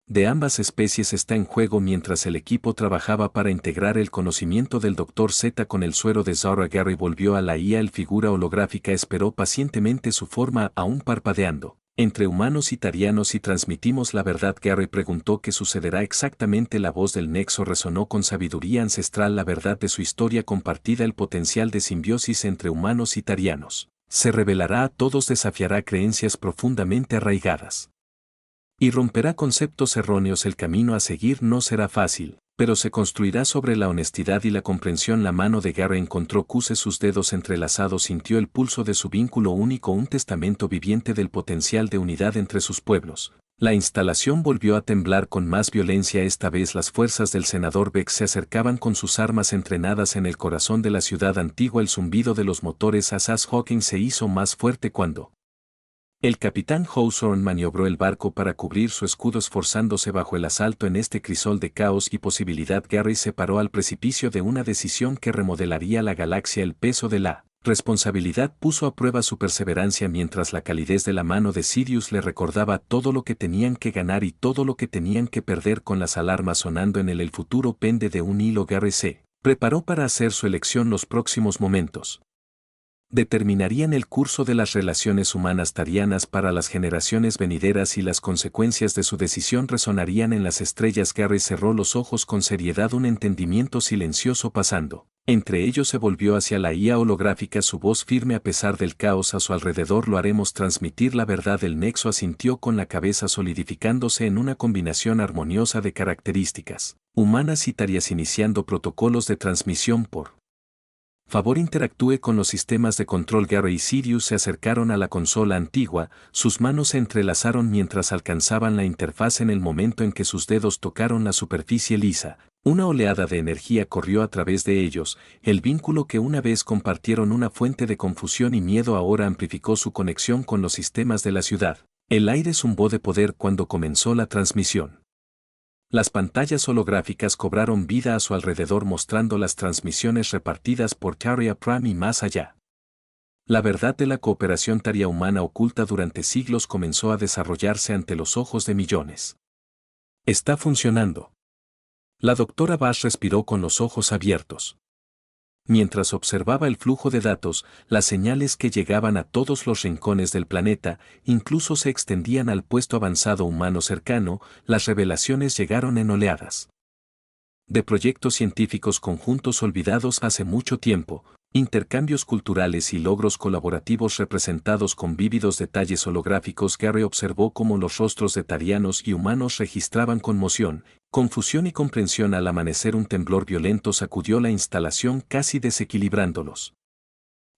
de ambas especies está en juego». Mientras el equipo trabajaba para integrar el conocimiento del Dr. Z con el suero de Zara, Gary volvió a la IA. El figura holográfica esperó pacientemente, su forma aún parpadeando entre humanos y tarianos. «¿Y transmitimos la verdad?», Gary preguntó. «¿Qué sucederá exactamente?». La voz del Nexo resonó con sabiduría ancestral: «La verdad de su historia compartida, el potencial de simbiosis entre humanos y tarianos, se revelará a todos, desafiará creencias profundamente arraigadas y romperá conceptos erróneos. El camino a seguir no será fácil, pero se construirá sobre la honestidad y la comprensión». La mano de Gary encontró Cuse, sus dedos entrelazados. Sintió el pulso de su vínculo único, un testamento viviente del potencial de unidad entre sus pueblos. La instalación volvió a temblar con más violencia. Esta vez las fuerzas del senador Vex se acercaban con sus armas entrenadas en el corazón de la ciudad antigua. El zumbido de los motores Asas Hawkins se hizo más fuerte cuando el capitán Hawthorne maniobró el barco para cubrir su escudo, esforzándose bajo el asalto en este crisol de caos y posibilidad. Gary se paró al precipicio de una decisión que remodelaría la galaxia. El peso de la responsabilidad puso a prueba su perseverancia, mientras la calidez de la mano de Sirius le recordaba todo lo que tenían que ganar y todo lo que tenían que perder. Con las alarmas sonando en el futuro pende de un hilo. Gary se preparó para hacer su elección. Los próximos momentos determinarían el curso de las relaciones humanas tarianas para las generaciones venideras, y las consecuencias de su decisión resonarían en las estrellas. Gary cerró los ojos con seriedad, un entendimiento silencioso pasando entre ellos. Se volvió hacia la IA holográfica, su voz firme a pesar del caos a su alrededor: «Lo haremos, transmitir la verdad». El Nexo asintió con la cabeza, solidificándose en una combinación armoniosa de características humanas y tarias, iniciando protocolos de transmisión por Favor interactúe con los sistemas de control. Gary y Sirius se acercaron a la consola antigua, sus manos se entrelazaron mientras alcanzaban la interfaz. En el momento en que sus dedos tocaron la superficie lisa, una oleada de energía corrió a través de ellos. El vínculo que una vez compartieron, una fuente de confusión y miedo, ahora amplificó su conexión con los sistemas de la ciudad. El aire zumbó de poder cuando comenzó la transmisión. Las pantallas holográficas cobraron vida a su alrededor, mostrando las transmisiones repartidas por Taria Prime y más allá. La verdad de la cooperación taria-humana oculta durante siglos comenzó a desarrollarse ante los ojos de millones. Está funcionando. La doctora Bash respiró con los ojos abiertos. Mientras observaba el flujo de datos, las señales que llegaban a todos los rincones del planeta, incluso se extendían al puesto avanzado humano cercano. Las revelaciones llegaron en oleadas. De proyectos científicos conjuntos olvidados hace mucho tiempo, intercambios culturales y logros colaborativos representados con vívidos detalles holográficos. Gary observó cómo los rostros de tarianos y humanos registraban conmoción, confusión y comprensión. Al amanecer, un temblor violento sacudió la instalación, casi desequilibrándolos.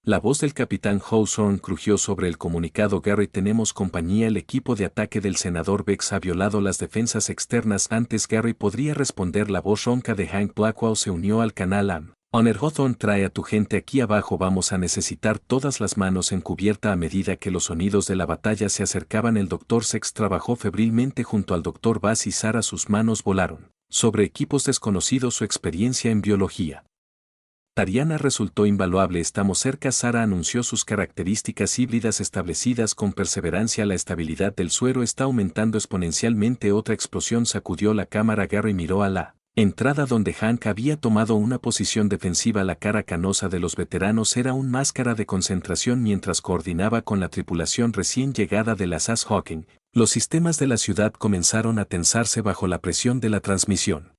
La voz del capitán Hawthorne crujió sobre el comunicado. Gary, tenemos compañía. El equipo de ataque del senador Vex ha violado las defensas externas. Antes Gary podría responder, la voz ronca de Hank Blackwell se unió al canal AM. Honor Hawthorne, trae a tu gente aquí abajo. Vamos a necesitar todas las manos en cubierta. A medida que los sonidos de la batalla se acercaban, el Dr. Sex trabajó febrilmente junto al Dr. Bass y Sarah. Sus manos volaron sobre equipos desconocidos. Su experiencia en biología tariana resultó invaluable. Estamos cerca. Sarah anunció sus características híbridas establecidas con perseverancia. La estabilidad del suero está aumentando exponencialmente. Otra explosión sacudió la cámara. Gary miró a la entrada donde Hank había tomado una posición defensiva. La cara canosa de los veteranos era un máscara de concentración mientras coordinaba con la tripulación recién llegada de la SAS Hawking. Los sistemas de la ciudad comenzaron a tensarse bajo la presión de la transmisión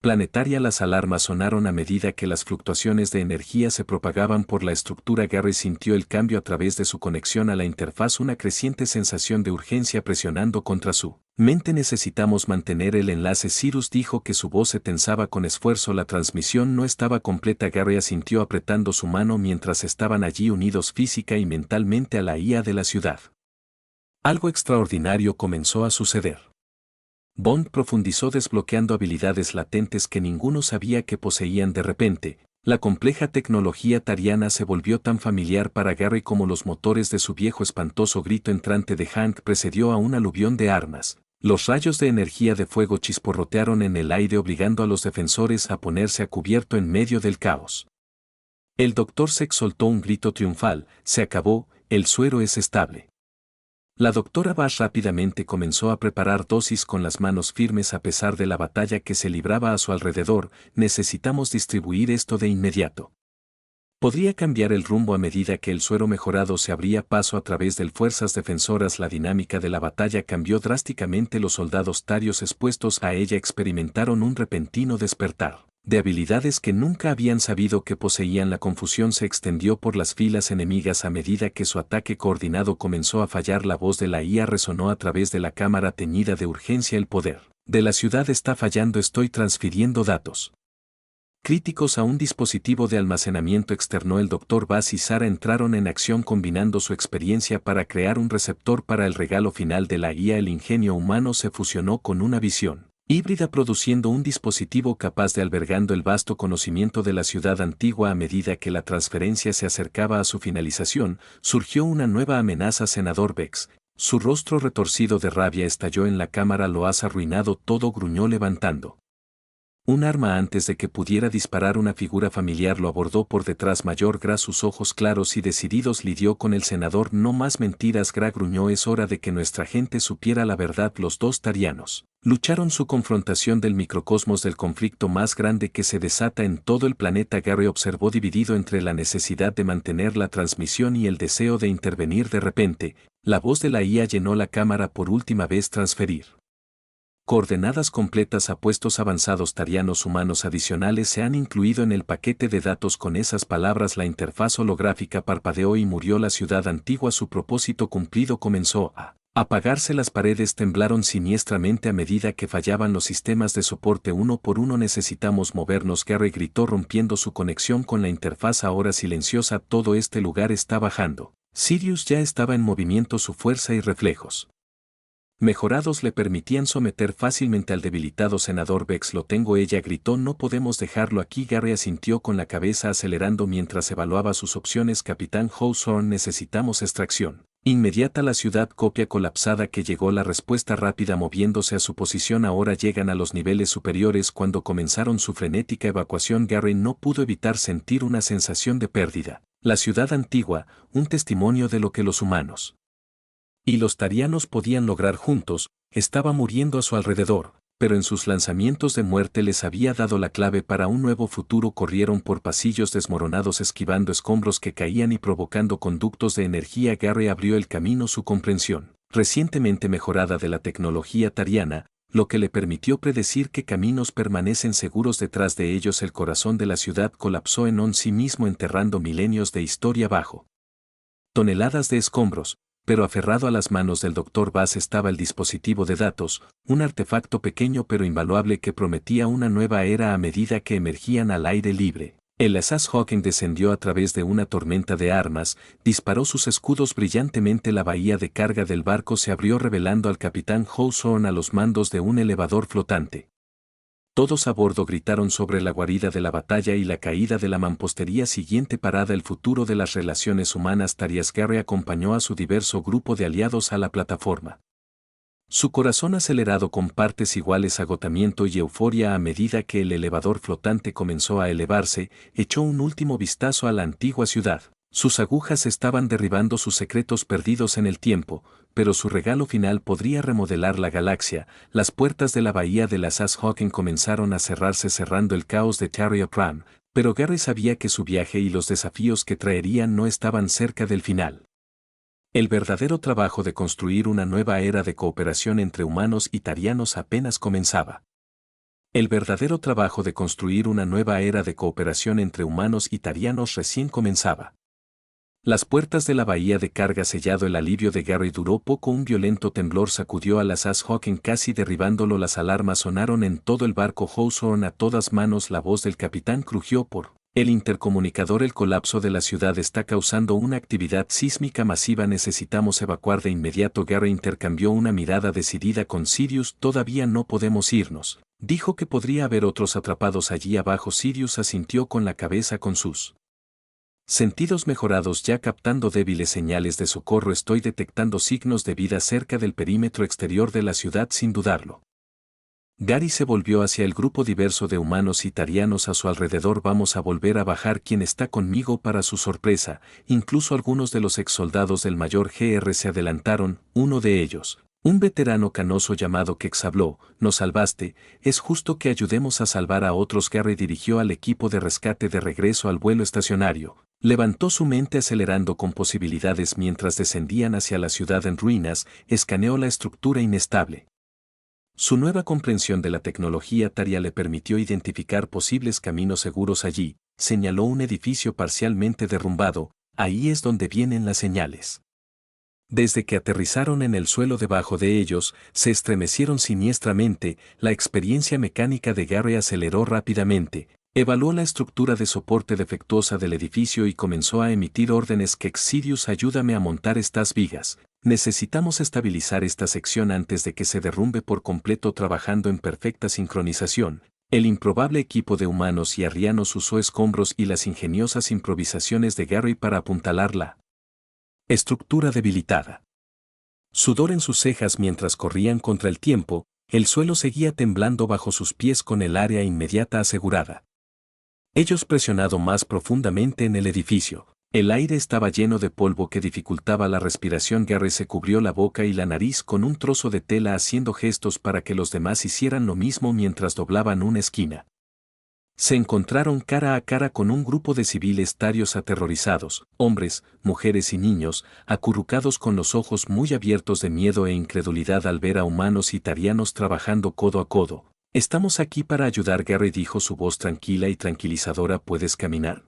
planetaria. Las alarmas sonaron a medida que las fluctuaciones de energía se propagaban por la estructura. Gary sintió el cambio a través de su conexión a la interfaz, una creciente sensación de urgencia presionando contra su mente. Necesitamos mantener el enlace. Cyrus dijo que su voz se tensaba con esfuerzo. La transmisión no estaba completa. Gary asintió apretando su mano mientras estaban allí unidos física y mentalmente a la IA de la ciudad. Algo extraordinario comenzó a suceder. Bond profundizó, desbloqueando habilidades latentes que ninguno sabía que poseían. De repente, la compleja tecnología tariana se volvió tan familiar para Gary como los motores de su viejo. Espantoso grito entrante de Hank precedió a un aluvión de armas. Los rayos de energía de fuego chisporrotearon en el aire, obligando a los defensores a ponerse a cubierto en medio del caos. El Dr. Sex soltó un grito triunfal. Se acabó, el suero es estable. La doctora Bash rápidamente comenzó a preparar dosis con las manos firmes a pesar de la batalla que se libraba a su alrededor. Necesitamos distribuir esto de inmediato. Podría cambiar el rumbo a medida que el suero mejorado se abría paso a través de fuerzas defensoras. La dinámica de la batalla cambió drásticamente. Los soldados tarios expuestos a ella experimentaron un repentino despertar de habilidades que nunca habían sabido que poseían. La confusión se extendió por las filas enemigas a medida que su ataque coordinado comenzó a fallar. La voz de la IA resonó a través de la cámara teñida de urgencia. El poder de la ciudad está fallando. Estoy transfiriendo datos críticos a un dispositivo de almacenamiento externo. El Dr. Bass y Sarah entraron en acción combinando su experiencia para crear un receptor para el regalo final de la IA. El ingenio humano se fusionó con una visión híbrida, produciendo un dispositivo capaz de albergando el vasto conocimiento de la ciudad antigua. A medida que la transferencia se acercaba a su finalización, surgió una nueva amenaza. Senador Vex, su rostro retorcido de rabia estalló en la cámara. Lo has arruinado todo, gruñó levantando un arma antes de que pudiera disparar. Una figura familiar lo abordó por detrás. Mayor Gra, sus ojos claros y decididos, lidió con el senador. No más mentiras, Gra, gruñó. Es hora de que nuestra gente supiera la verdad. Los dos tarianos lucharon su confrontación del microcosmos del conflicto más grande que se desata en todo el planeta. Gary observó, dividido entre la necesidad de mantener la transmisión y el deseo de intervenir. De repente, la voz de la IA llenó la cámara. Por última vez, transferir coordenadas completas a puestos avanzados tarianos. Humanos adicionales se han incluido en el paquete de datos. Con esas palabras, la interfaz holográfica parpadeó y murió. La ciudad antigua, su propósito cumplido, comenzó a Apagarse. Las paredes temblaron siniestramente a medida que fallaban los sistemas de soporte uno por uno. Necesitamos movernos, Gary gritó rompiendo su conexión con la interfaz ahora silenciosa. Todo este lugar está bajando. Sirius ya estaba en movimiento, su fuerza y reflejos mejorados le permitían someter fácilmente al debilitado senador Vex. Lo tengo, ella gritó, no podemos dejarlo aquí. Gary asintió con la cabeza acelerando mientras evaluaba sus opciones. Capitán Hawthorne, necesitamos extracción inmediata. La ciudad copia colapsada. Que llegó la respuesta rápida moviéndose a su posición. Ahora llegan a los niveles superiores. Cuando comenzaron su frenética evacuación, Gary no pudo evitar sentir una sensación de pérdida. La ciudad antigua, un testimonio de lo que los humanos y los tarianos podían lograr juntos, estaba muriendo a su alrededor, pero en sus lanzamientos de muerte les había dado la clave para un nuevo futuro. Corrieron por pasillos desmoronados esquivando escombros que caían y provocando conductos de energía. Gary abrió el camino, su comprensión recientemente mejorada de la tecnología tariana, lo que le permitió predecir qué caminos permanecen seguros detrás de ellos. El corazón de la ciudad colapsó en sí mismo, enterrando milenios de historia bajo toneladas de escombros. Pero aferrado a las manos del Dr. Bass estaba el dispositivo de datos, un artefacto pequeño pero invaluable que prometía una nueva era a medida que emergían al aire libre. El Asas Hawking descendió a través de una tormenta de armas, disparó sus escudos brillantemente. La bahía de carga del barco se abrió revelando al capitán Hawthorne a los mandos de un elevador flotante. Todos a bordo gritaron sobre la guarida de la batalla y la caída de la mampostería. Siguiente parada, el futuro de las relaciones humanas. Tarias. Gary acompañó a su diverso grupo de aliados a la plataforma. Su corazón acelerado con partes iguales, agotamiento y euforia a medida que el elevador flotante comenzó a elevarse. Echó un último vistazo a la antigua ciudad. Sus agujas estaban derribando sus secretos perdidos en el tiempo, pero su regalo final podría remodelar la galaxia. Las puertas de la bahía de las Hawking comenzaron a cerrarse, cerrando el caos de Taria Pram, pero Gary sabía que su viaje y los desafíos que traerían no estaban cerca del final. El verdadero trabajo de construir una nueva era de cooperación entre humanos y tarianos apenas comenzaba. El verdadero trabajo de construir una nueva era de cooperación entre humanos y tarianos recién comenzaba. Las puertas de la bahía de carga sellado. El alivio de Gary duró poco. Un violento temblor sacudió a las Hawking casi derribándolo. Las alarmas sonaron en todo el barco. Hawthorne a todas manos. La voz del capitán crujió por el intercomunicador. El colapso de la ciudad está causando una actividad sísmica masiva. Necesitamos evacuar de inmediato. Gary intercambió una mirada decidida con Sirius. Todavía no podemos irnos. Dijo que podría haber otros atrapados allí abajo. Sirius asintió con la cabeza con sus sentidos mejorados ya captando débiles señales de socorro. Estoy detectando signos de vida cerca del perímetro exterior de la ciudad sin dudarlo. Gary se volvió hacia el grupo diverso de humanos y tarianos a su alrededor. Vamos a volver a bajar. ¿Quién está conmigo? Para su sorpresa, incluso algunos de los exsoldados del mayor GR se adelantaron. Uno de ellos, un veterano canoso llamado Kex, habló: nos salvaste, es justo que ayudemos a salvar a otros. Gary dirigió al equipo de rescate de regreso al vuelo estacionario. Levantó su mente acelerando con posibilidades mientras descendían hacia la ciudad en ruinas. Escaneó la estructura inestable. Su nueva comprensión de la tecnología taria le permitió identificar posibles caminos seguros allí. Señaló un edificio parcialmente derrumbado. Ahí es donde vienen las señales. Desde que aterrizaron en el suelo debajo de ellos, se estremecieron siniestramente. La experiencia mecánica de Gary aceleró rápidamente. Evaluó la estructura de soporte defectuosa del edificio y comenzó a emitir órdenes. Kex: Sirius, ayúdame a montar estas vigas. Necesitamos estabilizar esta sección antes de que se derrumbe por completo. Trabajando en perfecta sincronización, el improbable equipo de humanos y arrianos usó escombros y las ingeniosas improvisaciones de Gary para apuntalar la estructura debilitada. Sudor en sus cejas mientras corrían contra el tiempo. El suelo seguía temblando bajo sus pies con el área inmediata asegurada. Ellos presionado más profundamente en el edificio. El aire estaba lleno de polvo que dificultaba la respiración. Gary se cubrió la boca y la nariz con un trozo de tela haciendo gestos para que los demás hicieran lo mismo mientras doblaban una esquina. Se encontraron cara a cara con un grupo de civiles tarios aterrorizados, hombres, mujeres y niños, acurrucados con los ojos muy abiertos de miedo e incredulidad al ver a humanos y tarianos trabajando codo a codo. Estamos aquí para ayudar, Gary dijo, su voz tranquila y tranquilizadora. ¿Puedes caminar?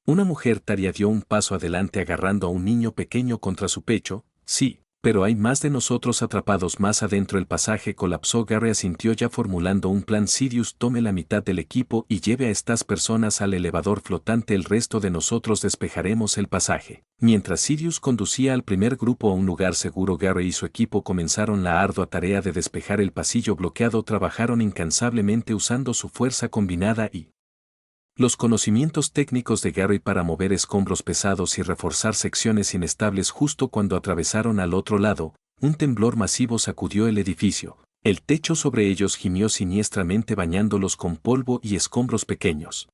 Una mujer taria dio un paso adelante agarrando a un niño pequeño contra su pecho. Sí, Pero hay más de nosotros atrapados más adentro. El pasaje colapsó. Gary asintió ya formulando un plan. Sirius, tome la mitad del equipo y lleve a estas personas al elevador flotante. El resto de nosotros despejaremos el pasaje. Mientras Sirius conducía al primer grupo a un lugar seguro, Gary y su equipo comenzaron la ardua tarea de despejar el pasillo bloqueado. Trabajaron incansablemente usando su fuerza combinada y los conocimientos técnicos de Gary para mover escombros pesados y reforzar secciones inestables. Justo cuando atravesaron al otro lado, un temblor masivo sacudió el edificio. El techo sobre ellos gimió siniestramente, bañándolos con polvo y escombros pequeños.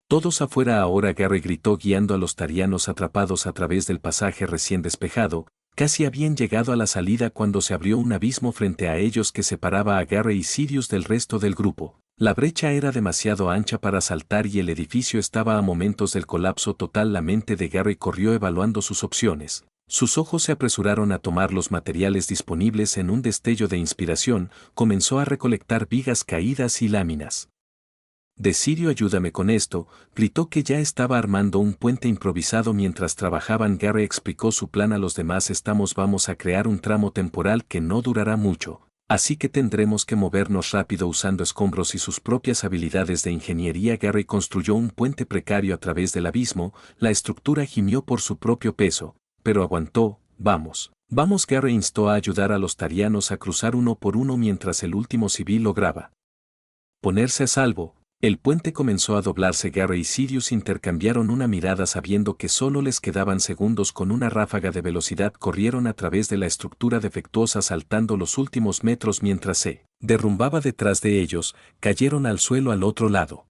Todos afuera ahora, Gary gritó, guiando a los tarianos atrapados a través del pasaje recién despejado. Casi habían llegado a la salida cuando se abrió un abismo frente a ellos que separaba a Gary y Sirius del resto del grupo. La brecha era demasiado ancha para saltar y el edificio estaba a momentos del colapso total. La mente de Gary corrió evaluando sus opciones. Sus ojos se apresuraron a tomar los materiales disponibles. En un destello de inspiración, comenzó a recolectar vigas caídas y láminas de Sirio. Ayúdame con esto, gritó, que ya estaba armando un puente improvisado mientras trabajaban. Gary explicó su plan a los demás. Vamos a crear un tramo temporal que no durará mucho. Así que tendremos que movernos rápido usando escombros y sus propias habilidades de ingeniería. Gary construyó un puente precario a través del abismo. La estructura gimió por su propio peso, pero aguantó. Vamos. Gary instó a ayudar a los tarianos a cruzar uno por uno mientras el último civil lograba ponerse a salvo. El puente comenzó a doblarse. Gary y Sirius intercambiaron una mirada sabiendo que solo les quedaban segundos. Con una ráfaga de velocidad corrieron a través de la estructura defectuosa, saltando los últimos metros mientras se derrumbaba detrás de ellos. Cayeron al suelo al otro lado.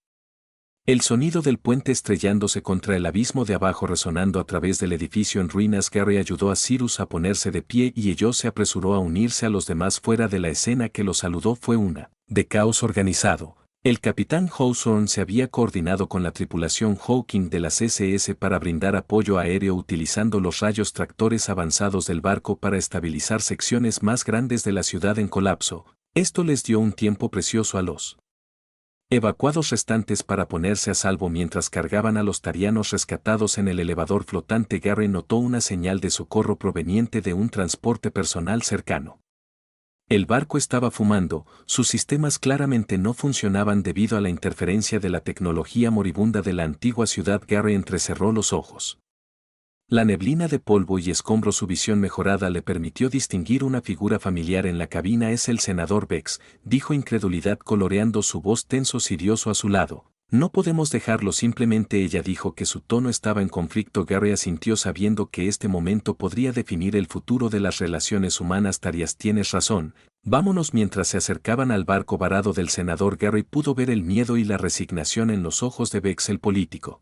El sonido del puente estrellándose contra el abismo de abajo resonando a través del edificio en ruinas. Gary ayudó a Sirius a ponerse de pie y ellos se apresuró a unirse a los demás fuera de la escena que los saludó. Fue una de caos organizado. El capitán Hawthorne se había coordinado con la tripulación Hawking de las SS para brindar apoyo aéreo utilizando los rayos tractores avanzados del barco para estabilizar secciones más grandes de la ciudad en colapso. Esto les dio un tiempo precioso a los evacuados restantes para ponerse a salvo mientras cargaban a los tarianos rescatados en el elevador flotante. Gary notó una señal de socorro proveniente de un transporte personal cercano. El barco estaba fumando, sus sistemas claramente no funcionaban debido a la interferencia de la tecnología moribunda de la antigua ciudad. Gary entrecerró los ojos. La neblina de polvo y escombros. Su visión mejorada le permitió distinguir una figura familiar en la cabina. Es el senador Bex, dijo, incredulidad coloreando su voz. Tenso Sirioso a su lado. No podemos dejarlo simplemente. Ella dijo que su tono estaba en conflicto. Gary asintió sabiendo que este momento podría definir el futuro de las relaciones humanas. Tarias, tienes razón. Vámonos. Mientras se acercaban al barco varado del senador, Gary pudo ver el miedo y la resignación en los ojos de Bex, el político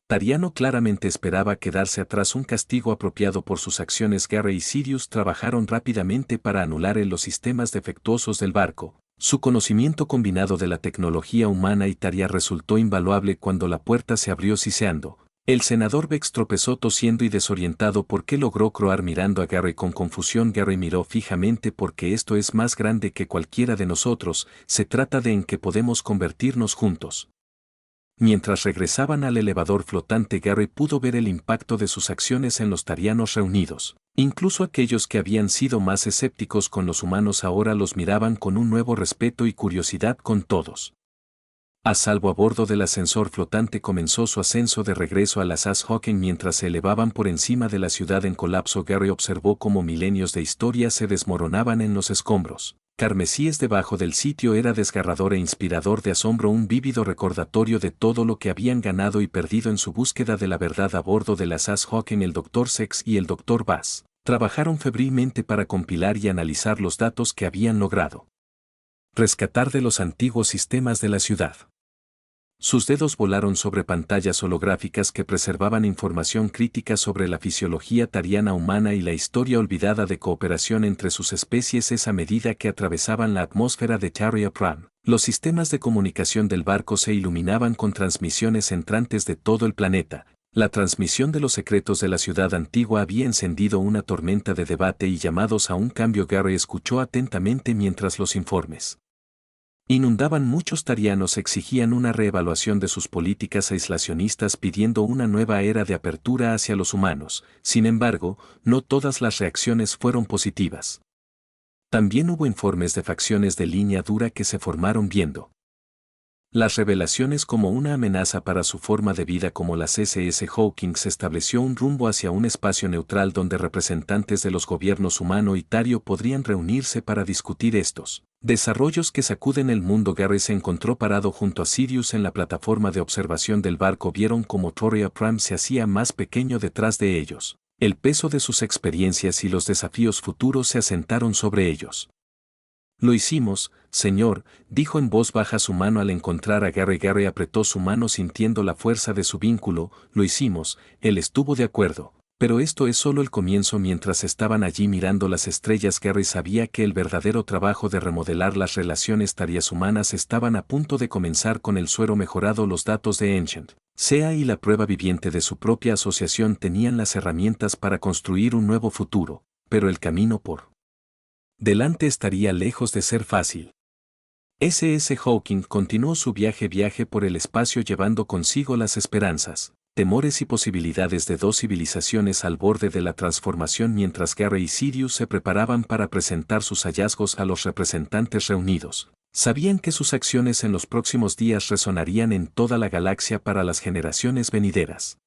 tariano claramente esperaba quedarse atrás, un castigo apropiado por sus acciones. Gary y Sirius trabajaron rápidamente para anular los sistemas defectuosos del barco. Su conocimiento combinado de la tecnología humana y taria resultó invaluable cuando la puerta se abrió siseando. El senador Bex tropezó tosiendo y desorientado porque logró croar mirando a Gary con confusión. Gary miró fijamente porque esto es más grande que cualquiera de nosotros, se trata de en que podemos convertirnos juntos. Mientras regresaban al elevador flotante, Gary pudo ver el impacto de sus acciones en los tarianos reunidos. Incluso aquellos que habían sido más escépticos con los humanos ahora los miraban con un nuevo respeto y curiosidad. Con todos a salvo a bordo del ascensor flotante, comenzó su ascenso de regreso a las Hawking. Mientras se elevaban por encima de la ciudad en colapso, Gary observó cómo milenios de historia se desmoronaban en los escombros carmesíes debajo del sitio. Era desgarrador e inspirador de asombro, un vívido recordatorio de todo lo que habían ganado y perdido en su búsqueda de la verdad a bordo de las Hawking. El Dr. Sex y el Dr. Bass trabajaron febrilmente para compilar y analizar los datos que habían logrado rescatar de los antiguos sistemas de la ciudad. Sus dedos volaron sobre pantallas holográficas que preservaban información crítica sobre la fisiología tariana humana y la historia olvidada de cooperación entre sus especies. A medida que atravesaban la atmósfera de Taria Pram, los sistemas de comunicación del barco se iluminaban con transmisiones entrantes de todo el planeta. La transmisión de los secretos de la ciudad antigua había encendido una tormenta de debate y llamados a un cambio. Gary escuchó atentamente mientras los informes Inundaban muchos tarianos exigían una reevaluación de sus políticas aislacionistas pidiendo una nueva era de apertura hacia los humanos, sin embargo, no todas las reacciones fueron positivas. También hubo informes de facciones de línea dura que se formaron viendo las revelaciones como una amenaza para su forma de vida como las SS. Hawkins estableció un rumbo hacia un espacio neutral donde representantes de los gobiernos humano y tario podrían reunirse para discutir estos desarrollos que sacuden el mundo. Gary se encontró parado junto a Sirius en la plataforma de observación del barco. Vieron cómo Thoria Prime se hacía más pequeño detrás de ellos. El peso de sus experiencias y los desafíos futuros se asentaron sobre ellos. Lo hicimos, señor, dijo en voz baja su mano al encontrar a Gary. Gary apretó su mano sintiendo la fuerza de su vínculo. Lo hicimos, él estuvo de acuerdo. Pero esto es solo el comienzo. Mientras estaban allí mirando las estrellas, Gary sabía que el verdadero trabajo de remodelar las relaciones tarias-humanas estaban a punto de comenzar con el suero mejorado. Los datos de Ancient Sea y la prueba viviente de su propia asociación tenían las herramientas para construir un nuevo futuro, pero el camino por delante estaría lejos de ser fácil. SS. Hawking continuó su viaje por el espacio llevando consigo las esperanzas, temores y posibilidades de dos civilizaciones al borde de la transformación mientras Gary y Sirius se preparaban para presentar sus hallazgos a los representantes reunidos. Sabían que sus acciones en los próximos días resonarían en toda la galaxia para las generaciones venideras.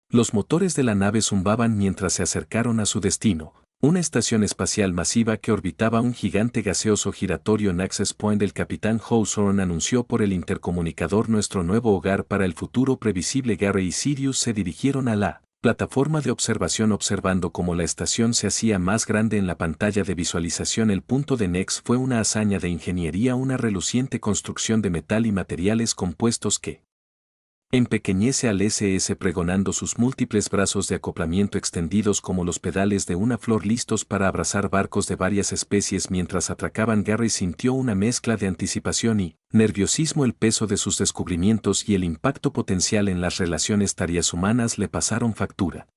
Los motores de la nave zumbaban mientras se acercaron a su destino, una estación espacial masiva que orbitaba un gigante gaseoso giratorio en Access Point. El capitán Hawthorne anunció por el intercomunicador nuestro nuevo hogar para el futuro previsible. Gary y Sirius se dirigieron a la plataforma de observación observando cómo la estación se hacía más grande en la pantalla de visualización. El punto de Nex fue una hazaña de ingeniería, una reluciente construcción de metal y materiales compuestos que empequeñece al SS pregonando sus múltiples brazos de acoplamiento extendidos como los pedales de una flor listos para abrazar barcos de varias especies. Mientras atracaban, Gary sintió una mezcla de anticipación y nerviosismo. El peso de sus descubrimientos y el impacto potencial en las relaciones tarias-humanas le pasaron factura.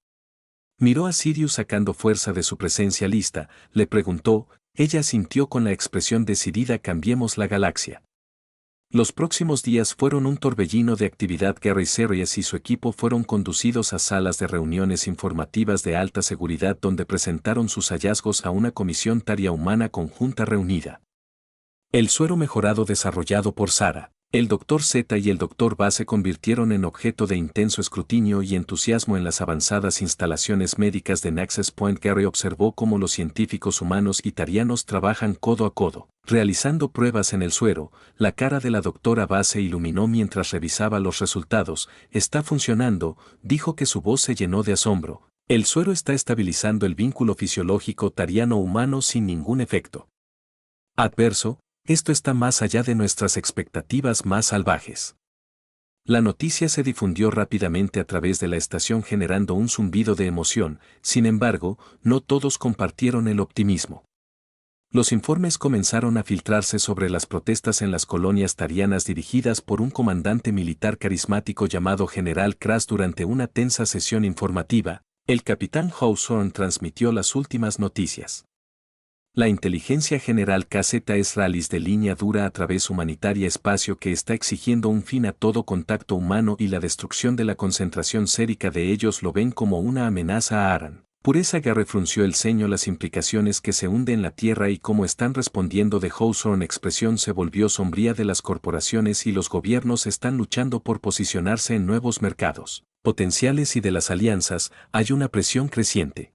Miró a Sirius sacando fuerza de su presencia lista, le preguntó, ella sintió con la expresión decidida. Cambiemos la galaxia. Los próximos días fueron un torbellino de actividad. Gary Series y su equipo fueron conducidos a salas de reuniones informativas de alta seguridad donde presentaron sus hallazgos a una comisión taria humana conjunta reunida. El suero mejorado desarrollado por Sara, el Dr. Z y el Dr. B se convirtieron en objeto de intenso escrutinio y entusiasmo en las avanzadas instalaciones médicas de Nexus Point. Gary observó cómo los científicos humanos y tarianos trabajan codo a codo, realizando pruebas en el suero. La cara de la doctora B se iluminó mientras revisaba los resultados. Está funcionando, dijo que su voz se llenó de asombro. El suero está estabilizando el vínculo fisiológico tariano-humano sin ningún efecto adverso. Esto está más allá de nuestras expectativas más salvajes. La noticia se difundió rápidamente a través de la estación generando un zumbido de emoción. Sin embargo, no todos compartieron el optimismo. Los informes comenzaron a filtrarse sobre las protestas en las colonias tarianas dirigidas por un comandante militar carismático llamado General Crash. Durante una tensa sesión informativa, el capitán Hawthorne transmitió las últimas noticias. La inteligencia general KZ es rallies de línea dura a través humanitaria espacio que está exigiendo un fin a todo contacto humano y la destrucción de la concentración sérica de ellos lo ven como una amenaza a Aran. Pureza. Gary frunció el ceño. Las implicaciones que se hunde en la tierra y cómo están respondiendo de Hawthorne. Expresión se volvió sombría. De las corporaciones y los gobiernos están luchando por posicionarse en nuevos mercados potenciales y de las alianzas hay una presión creciente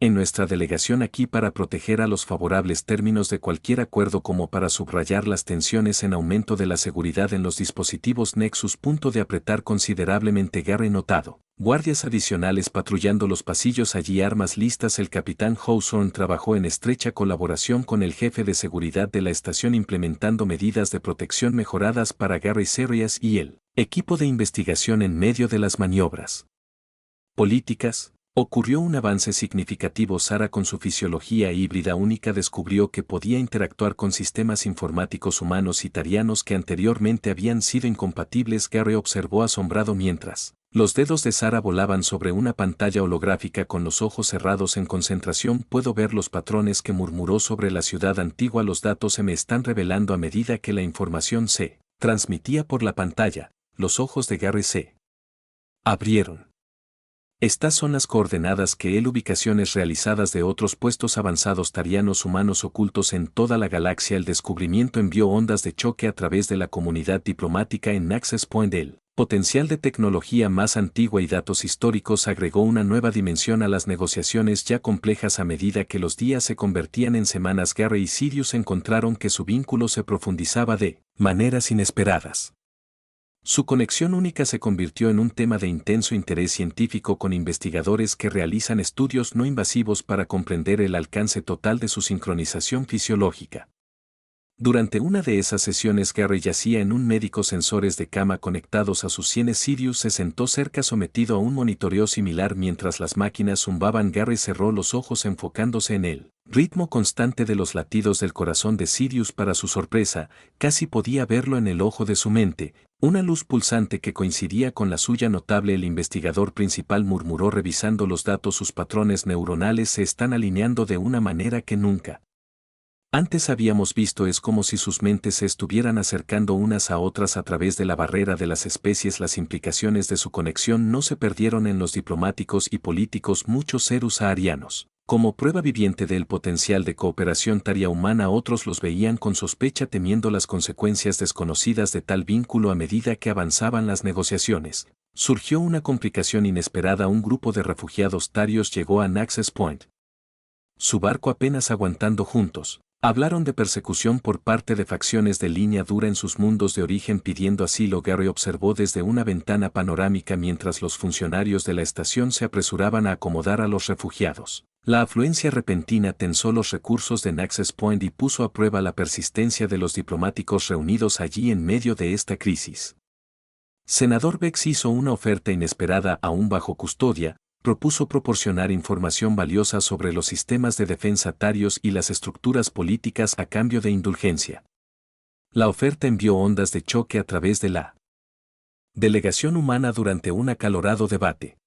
en nuestra delegación aquí para proteger a los favorables términos de cualquier acuerdo como para subrayar las tensiones en aumento de la seguridad en los dispositivos Nexus. Punto de apretar considerablemente. Gary notado guardias adicionales patrullando los pasillos allí, armas listas. El capitán Hawthorne trabajó en estrecha colaboración con el jefe de seguridad de la estación implementando medidas de protección mejoradas para Gary Series y el equipo de investigación en medio de las maniobras políticas. Ocurrió un avance significativo. Sara, con su fisiología híbrida única, descubrió que podía interactuar con sistemas informáticos humanos y tarianos que anteriormente habían sido incompatibles. Gary observó asombrado mientras Los dedos de Sara volaban sobre una pantalla holográfica con los ojos cerrados en concentración. Puedo ver los patrones que murmuró sobre la ciudad antigua. Los datos se me están revelando a medida que la información se transmitía por la pantalla. Los ojos de Gary se abrieron. Estas son las coordenadas que él ubicaciones realizadas de otros puestos avanzados tarianos humanos ocultos en toda la galaxia. El descubrimiento envió ondas de choque a través de la comunidad diplomática en Access Point. El potencial de tecnología más antigua y datos históricos agregó una nueva dimensión a las negociaciones ya complejas a medida que los días se convertían en semanas. Gary y Sirius encontraron que su vínculo se profundizaba de maneras inesperadas. Su conexión única se convirtió en un tema de intenso interés científico con investigadores que realizan estudios no invasivos para comprender el alcance total de su sincronización fisiológica. Durante una de esas sesiones Gary yacía en un médico sensores de cama conectados a sus sienes. Sirius se sentó cerca sometido a un monitoreo similar mientras las máquinas zumbaban. Gary cerró los ojos enfocándose en el ritmo constante de los latidos del corazón de Sirius. Para su sorpresa, casi podía verlo en el ojo de su mente, una luz pulsante que coincidía con la suya. Notable. El investigador principal murmuró revisando los datos. Sus patrones neuronales se están alineando de una manera que nunca antes habíamos visto. Es como si sus mentes se estuvieran acercando unas a otras a través de la barrera de las especies. Las implicaciones de su conexión no se perdieron en los diplomáticos y políticos. Muchos seres arianos, como prueba viviente del potencial de cooperación taria-humana, otros los veían con sospecha temiendo las consecuencias desconocidas de tal vínculo. A medida que avanzaban las negociaciones, surgió una complicación inesperada. Un grupo de refugiados tarios llegó a Access Point. Su barco apenas aguantando juntos. Hablaron de persecución por parte de facciones de línea dura en sus mundos de origen pidiendo asilo. Gary observó desde una ventana panorámica mientras los funcionarios de la estación se apresuraban a acomodar a los refugiados. La afluencia repentina tensó los recursos de Access Point y puso a prueba la persistencia de los diplomáticos reunidos allí en medio de esta crisis. Senador Bex hizo una oferta inesperada. Aún bajo custodia, propuso proporcionar información valiosa sobre los sistemas de defensa tarios y las estructuras políticas a cambio de indulgencia. La oferta envió ondas de choque a través de la delegación humana durante un acalorado debate.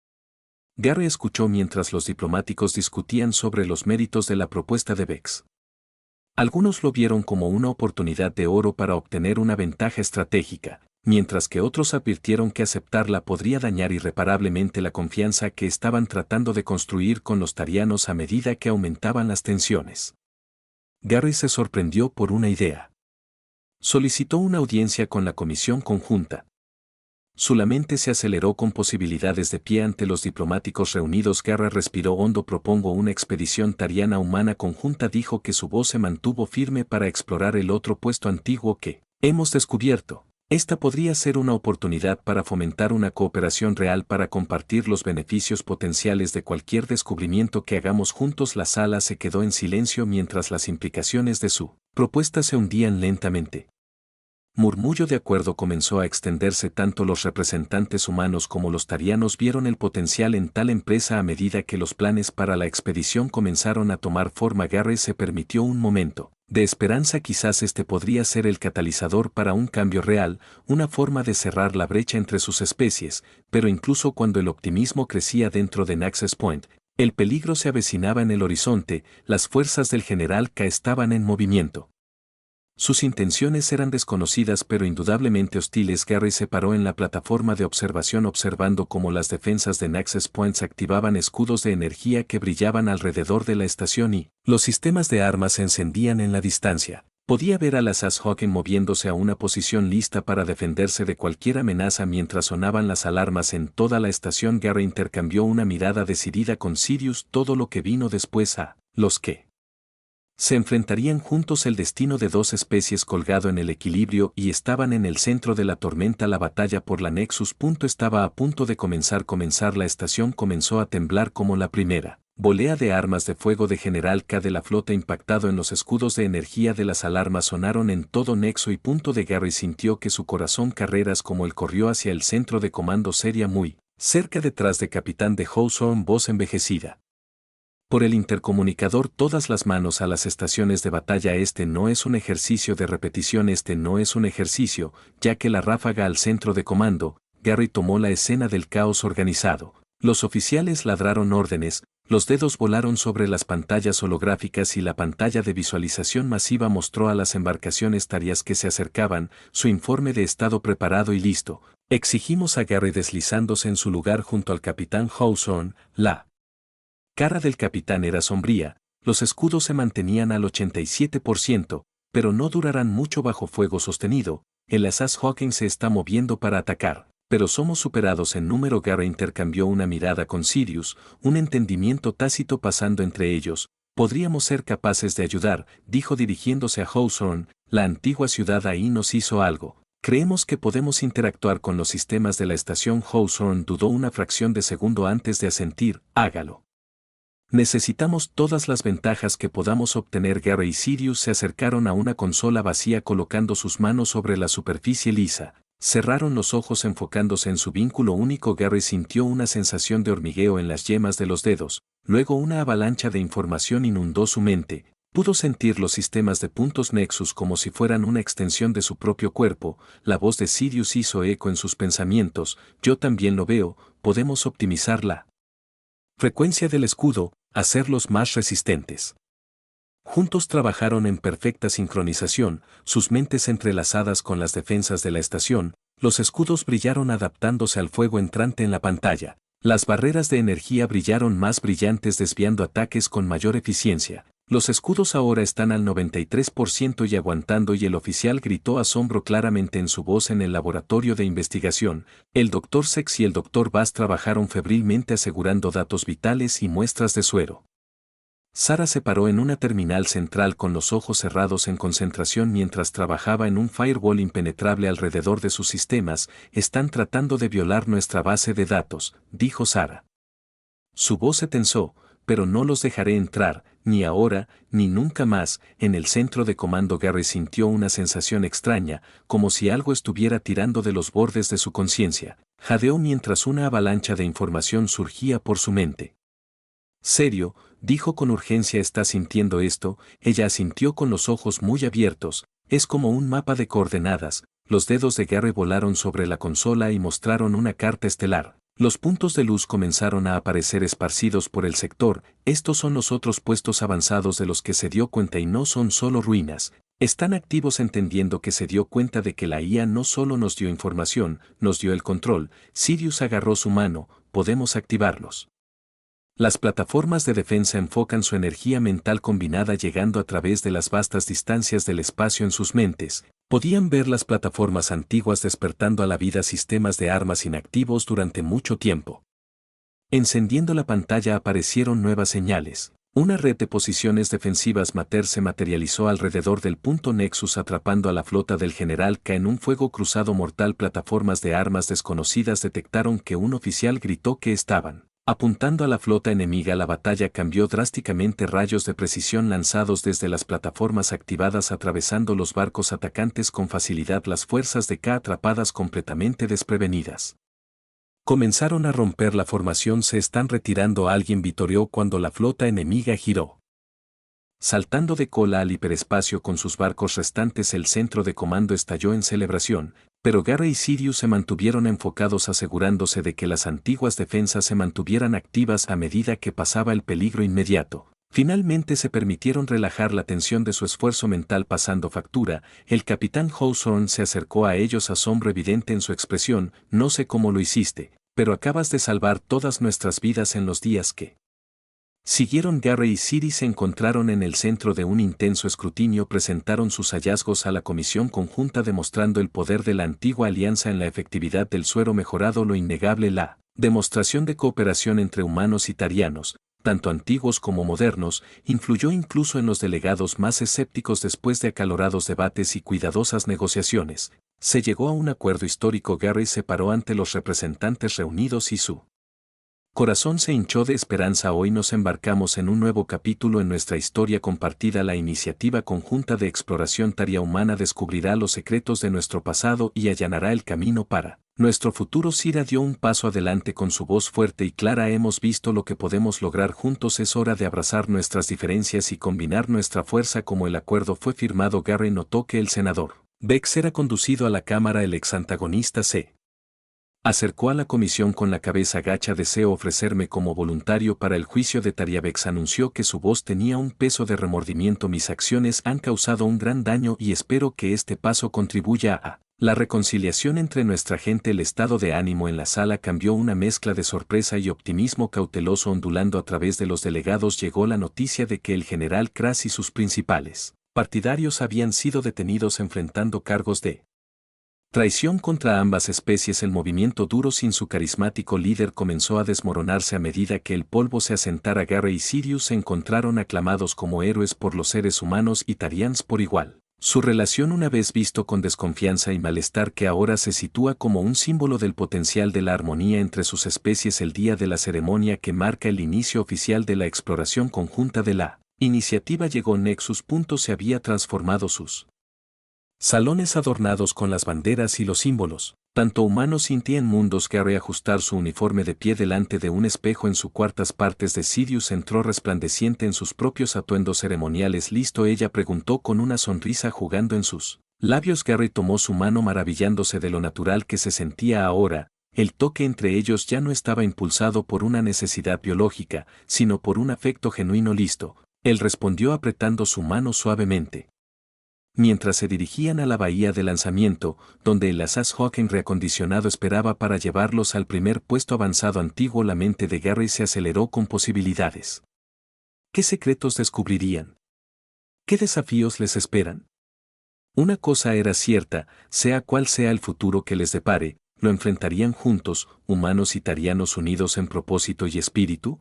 Gary escuchó mientras los diplomáticos discutían sobre los méritos de la propuesta de Bex. Algunos lo vieron como una oportunidad de oro para obtener una ventaja estratégica, mientras que otros advirtieron que aceptarla podría dañar irreparablemente la confianza que estaban tratando de construir con los tarianos a medida que aumentaban las tensiones. Gary se sorprendió por una idea. Solicitó una audiencia con la comisión conjunta. Su mente se aceleró con posibilidades de pie ante los diplomáticos reunidos. Gary respiró hondo. Propongo una expedición tariana humana conjunta. Dijo que su voz se mantuvo firme para explorar el otro puesto antiguo que hemos descubierto. Esta podría ser una oportunidad para fomentar una cooperación real para compartir los beneficios potenciales de cualquier descubrimiento que hagamos juntos. La sala se quedó en silencio mientras las implicaciones de su propuesta se hundían lentamente. Murmullo de acuerdo comenzó a extenderse. Tanto los representantes humanos como los tarianos vieron el potencial en tal empresa a medida que los planes para la expedición comenzaron a tomar forma. Gary se permitió un momento de esperanza. Quizás este podría ser el catalizador para un cambio real, una forma de cerrar la brecha entre sus especies, pero incluso cuando el optimismo crecía dentro de Access Point, el peligro se avecinaba en el horizonte. Las fuerzas del general K estaban en movimiento. Sus intenciones eran desconocidas pero indudablemente hostiles. Gary se paró en la plataforma de observación observando cómo las defensas de Access Point activaban escudos de energía que brillaban alrededor de la estación y los sistemas de armas se encendían en la distancia. Podía ver a las Ashhoken moviéndose a una posición lista para defenderse de cualquier amenaza mientras sonaban las alarmas en toda la estación. Gary intercambió una mirada decidida con Sirius. Todo lo que vino después a los que se enfrentarían juntos, el destino de dos especies colgado en el equilibrio y estaban en el centro de la tormenta. La batalla por la Nexus. Estaba a punto de comenzar. La estación comenzó a temblar como la primera volea de armas de fuego de General K de la flota impactado en los escudos de energía de las alarmas sonaron en todo Nexo y de Gary sintió que su corazón carreras como él corrió hacia el centro de comando. Sería muy cerca detrás de Capitán de Hawthorne, voz envejecida. Por el intercomunicador. Todas las manos a las estaciones de batalla. Este no es un ejercicio de repetición. Este no es un ejercicio, ya que la ráfaga al centro de comando. Gary tomó la escena del caos organizado. Los oficiales ladraron órdenes, los dedos volaron sobre las pantallas holográficas y la pantalla de visualización masiva mostró a las embarcaciones tarias que se acercaban, su informe de estado preparado y listo. Exigimos a Gary deslizándose en su lugar junto al capitán Hawthorne. La cara del capitán era sombría, los escudos se mantenían al 87%, pero no durarán mucho bajo fuego sostenido. El asaz Hawking se está moviendo para atacar. Pero somos superados en número. Gary intercambió una mirada con Sirius, un entendimiento tácito pasando entre ellos. Podríamos ser capaces de ayudar, dijo dirigiéndose a Hawthorne, la antigua ciudad ahí nos hizo algo. Creemos que podemos interactuar con los sistemas de la estación. Hawthorne dudó una fracción de segundo antes de asentir, hágalo. Necesitamos todas las ventajas que podamos obtener. Gary y Sirius se acercaron a una consola vacía colocando sus manos sobre la superficie lisa. Cerraron los ojos enfocándose en su vínculo único. Gary sintió una sensación de hormigueo en las yemas de los dedos, luego una avalancha de información inundó su mente. Pudo sentir los sistemas de puntos Nexus como si fueran una extensión de su propio cuerpo. La voz de Sirius hizo eco en sus pensamientos, yo también lo veo, podemos optimizar la frecuencia del escudo, hacerlos más resistentes. Juntos trabajaron en perfecta sincronización, sus mentes entrelazadas con las defensas de la estación. Los escudos brillaron adaptándose al fuego entrante en la pantalla. Las barreras de energía brillaron más brillantes desviando ataques con mayor eficiencia. Los escudos ahora están al 93% y aguantando, y el oficial gritó asombro claramente en su voz. En el laboratorio de investigación, el Dr. Sex y el Dr. Bass trabajaron febrilmente asegurando datos vitales y muestras de suero. Sarah se paró en una terminal central con los ojos cerrados en concentración mientras trabajaba en un firewall impenetrable alrededor de sus sistemas. Están tratando de violar nuestra base de datos, dijo Sarah. Su voz se tensó, pero no los dejaré entrar, ni ahora, ni nunca más. En el centro de comando Gary sintió una sensación extraña, como si algo estuviera tirando de los bordes de su conciencia. Jadeó mientras una avalancha de información surgía por su mente. Serio, dijo con urgencia. ¿Estás sintiendo esto? Ella asintió con los ojos muy abiertos. Es como un mapa de coordenadas. Los dedos de Gary volaron sobre la consola y mostraron una carta estelar. Los puntos de luz comenzaron a aparecer esparcidos por el sector. Estos son los otros puestos avanzados de los que se dio cuenta y no son solo ruinas. Están activos. Entendiendo que se dio cuenta de que la IA no solo nos dio información, nos dio el control. Sirius agarró su mano. Podemos activarlos. Las plataformas de defensa enfocan su energía mental combinada llegando a través de las vastas distancias del espacio en sus mentes. Podían ver las plataformas antiguas despertando a la vida sistemas de armas inactivos durante mucho tiempo. Encendiendo la pantalla aparecieron nuevas señales. Una red de posiciones defensivas Mater se materializó alrededor del punto Nexus atrapando a la flota del general K en un fuego cruzado mortal. Plataformas de armas desconocidas detectaron que un oficial gritó que estaban apuntando a la flota enemiga. La batalla cambió drásticamente. Rayos de precisión lanzados desde las plataformas activadas atravesando los barcos atacantes con facilidad. Las fuerzas de K atrapadas completamente desprevenidas comenzaron a romper la formación. Se están retirando. Alguien vitoreó cuando la flota enemiga giró. Saltando de cola al hiperespacio con sus barcos restantes, el centro de comando estalló en celebración, pero Gary y Sirius se mantuvieron enfocados asegurándose de que las antiguas defensas se mantuvieran activas a medida que pasaba el peligro inmediato. Finalmente se permitieron relajar la tensión de su esfuerzo mental pasando factura. El capitán Hawthorne se acercó a ellos, asombro evidente en su expresión. No sé cómo lo hiciste, pero acabas de salvar todas nuestras vidas en los días que siguieron. Gary y Sirius se encontraron en el centro de un intenso escrutinio. Presentaron sus hallazgos a la comisión conjunta demostrando el poder de la antigua alianza en la efectividad del suero mejorado. Lo innegable, la demostración de cooperación entre humanos y tarianos, tanto antiguos como modernos, influyó incluso en los delegados más escépticos. Después de acalorados debates y cuidadosas negociaciones, se llegó a un acuerdo histórico. Gary se paró ante los representantes reunidos y su corazón se hinchó de esperanza. Hoy nos embarcamos en un nuevo capítulo en nuestra historia compartida. La iniciativa conjunta de exploración taria humana descubrirá los secretos de nuestro pasado y allanará el camino para nuestro futuro. Sira dio un paso adelante con su voz fuerte y clara. Hemos visto lo que podemos lograr juntos. Es hora de abrazar nuestras diferencias y combinar nuestra fuerza como el acuerdo fue firmado. Gary notó que el senador Bex era conducido a la cámara. El ex antagonista se Acercó a la comisión con la cabeza gacha. Deseo ofrecerme como voluntario para el juicio de Tariabex. Anunció que su voz tenía un peso de remordimiento. Mis acciones han causado un gran daño y espero que este paso contribuya a la reconciliación entre nuestra gente. El estado de ánimo en la sala cambió. Una mezcla de sorpresa y optimismo cauteloso ondulando a través de los delegados. Llegó la noticia de que el general Kras y sus principales partidarios habían sido detenidos enfrentando cargos de traición contra ambas especies. El movimiento duro sin su carismático líder comenzó a desmoronarse a medida que el polvo se asentara. Garry y Sirius se encontraron aclamados como héroes por los seres humanos y Tarians por igual. Su relación, una vez visto con desconfianza y malestar, que ahora se sitúa como un símbolo del potencial de la armonía entre sus especies. El día de la ceremonia que marca el inicio oficial de la exploración conjunta de la iniciativa llegó. Nexus. Se había transformado sus salones adornados con las banderas y los símbolos, tanto humanos sentían mundos. Garry ajustar su uniforme de pie delante de un espejo en su cuartas partes de Sirius entró resplandeciente en sus propios atuendos ceremoniales. ¿Listo?, ella preguntó con una sonrisa jugando en sus labios. Garry tomó su mano maravillándose de lo natural que se sentía ahora. El toque entre ellos ya no estaba impulsado por una necesidad biológica, sino por un afecto genuino. Listo, él respondió apretando su mano suavemente. Mientras se dirigían a la bahía de lanzamiento, donde el Asas Hawking reacondicionado esperaba para llevarlos al primer puesto avanzado antiguo, la mente de Garry se aceleró con posibilidades. ¿Qué secretos descubrirían? ¿Qué desafíos les esperan? Una cosa era cierta, sea cual sea el futuro que les depare, lo enfrentarían juntos, humanos y tarianos unidos en propósito y espíritu.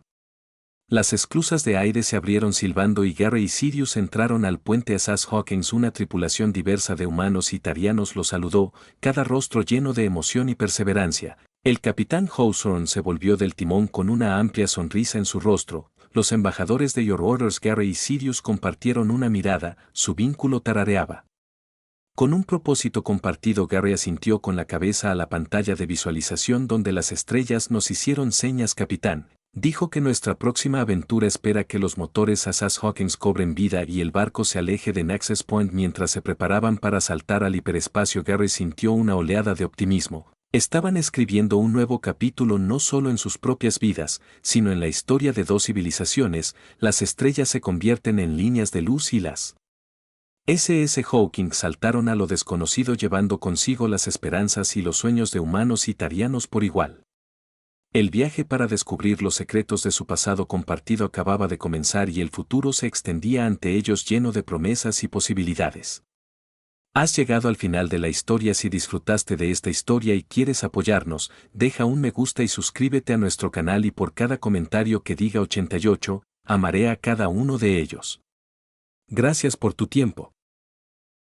Las esclusas de aire se abrieron silbando y Garry y Sirius entraron al puente Asas Hawkins. Una tripulación diversa de humanos y tarianos los saludó, cada rostro lleno de emoción y perseverancia. El capitán Hawthorne se volvió del timón con una amplia sonrisa en su rostro. Los embajadores de Your Orders. Garry y Sirius compartieron una mirada, su vínculo tarareaba. Con un propósito compartido. Garry asintió con la cabeza a la pantalla de visualización donde las estrellas nos hicieron señas. Capitán, dijo que nuestra próxima aventura espera que los motores Asas Hawkins cobren vida y el barco se aleje de Nexus Point mientras se preparaban para saltar al hiperespacio. Garry sintió una oleada de optimismo. Estaban escribiendo un nuevo capítulo no solo en sus propias vidas, sino en la historia de dos civilizaciones. Las estrellas se convierten en líneas de luz y las SS Hawkins saltaron a lo desconocido llevando consigo las esperanzas y los sueños de humanos y tarianos por igual. El viaje para descubrir los secretos de su pasado compartido acababa de comenzar y el futuro se extendía ante ellos lleno de promesas y posibilidades. Has llegado al final de la historia. Si disfrutaste de esta historia y quieres apoyarnos, deja un me gusta y suscríbete a nuestro canal, y por cada comentario que diga 88, amaré a cada uno de ellos. Gracias por tu tiempo.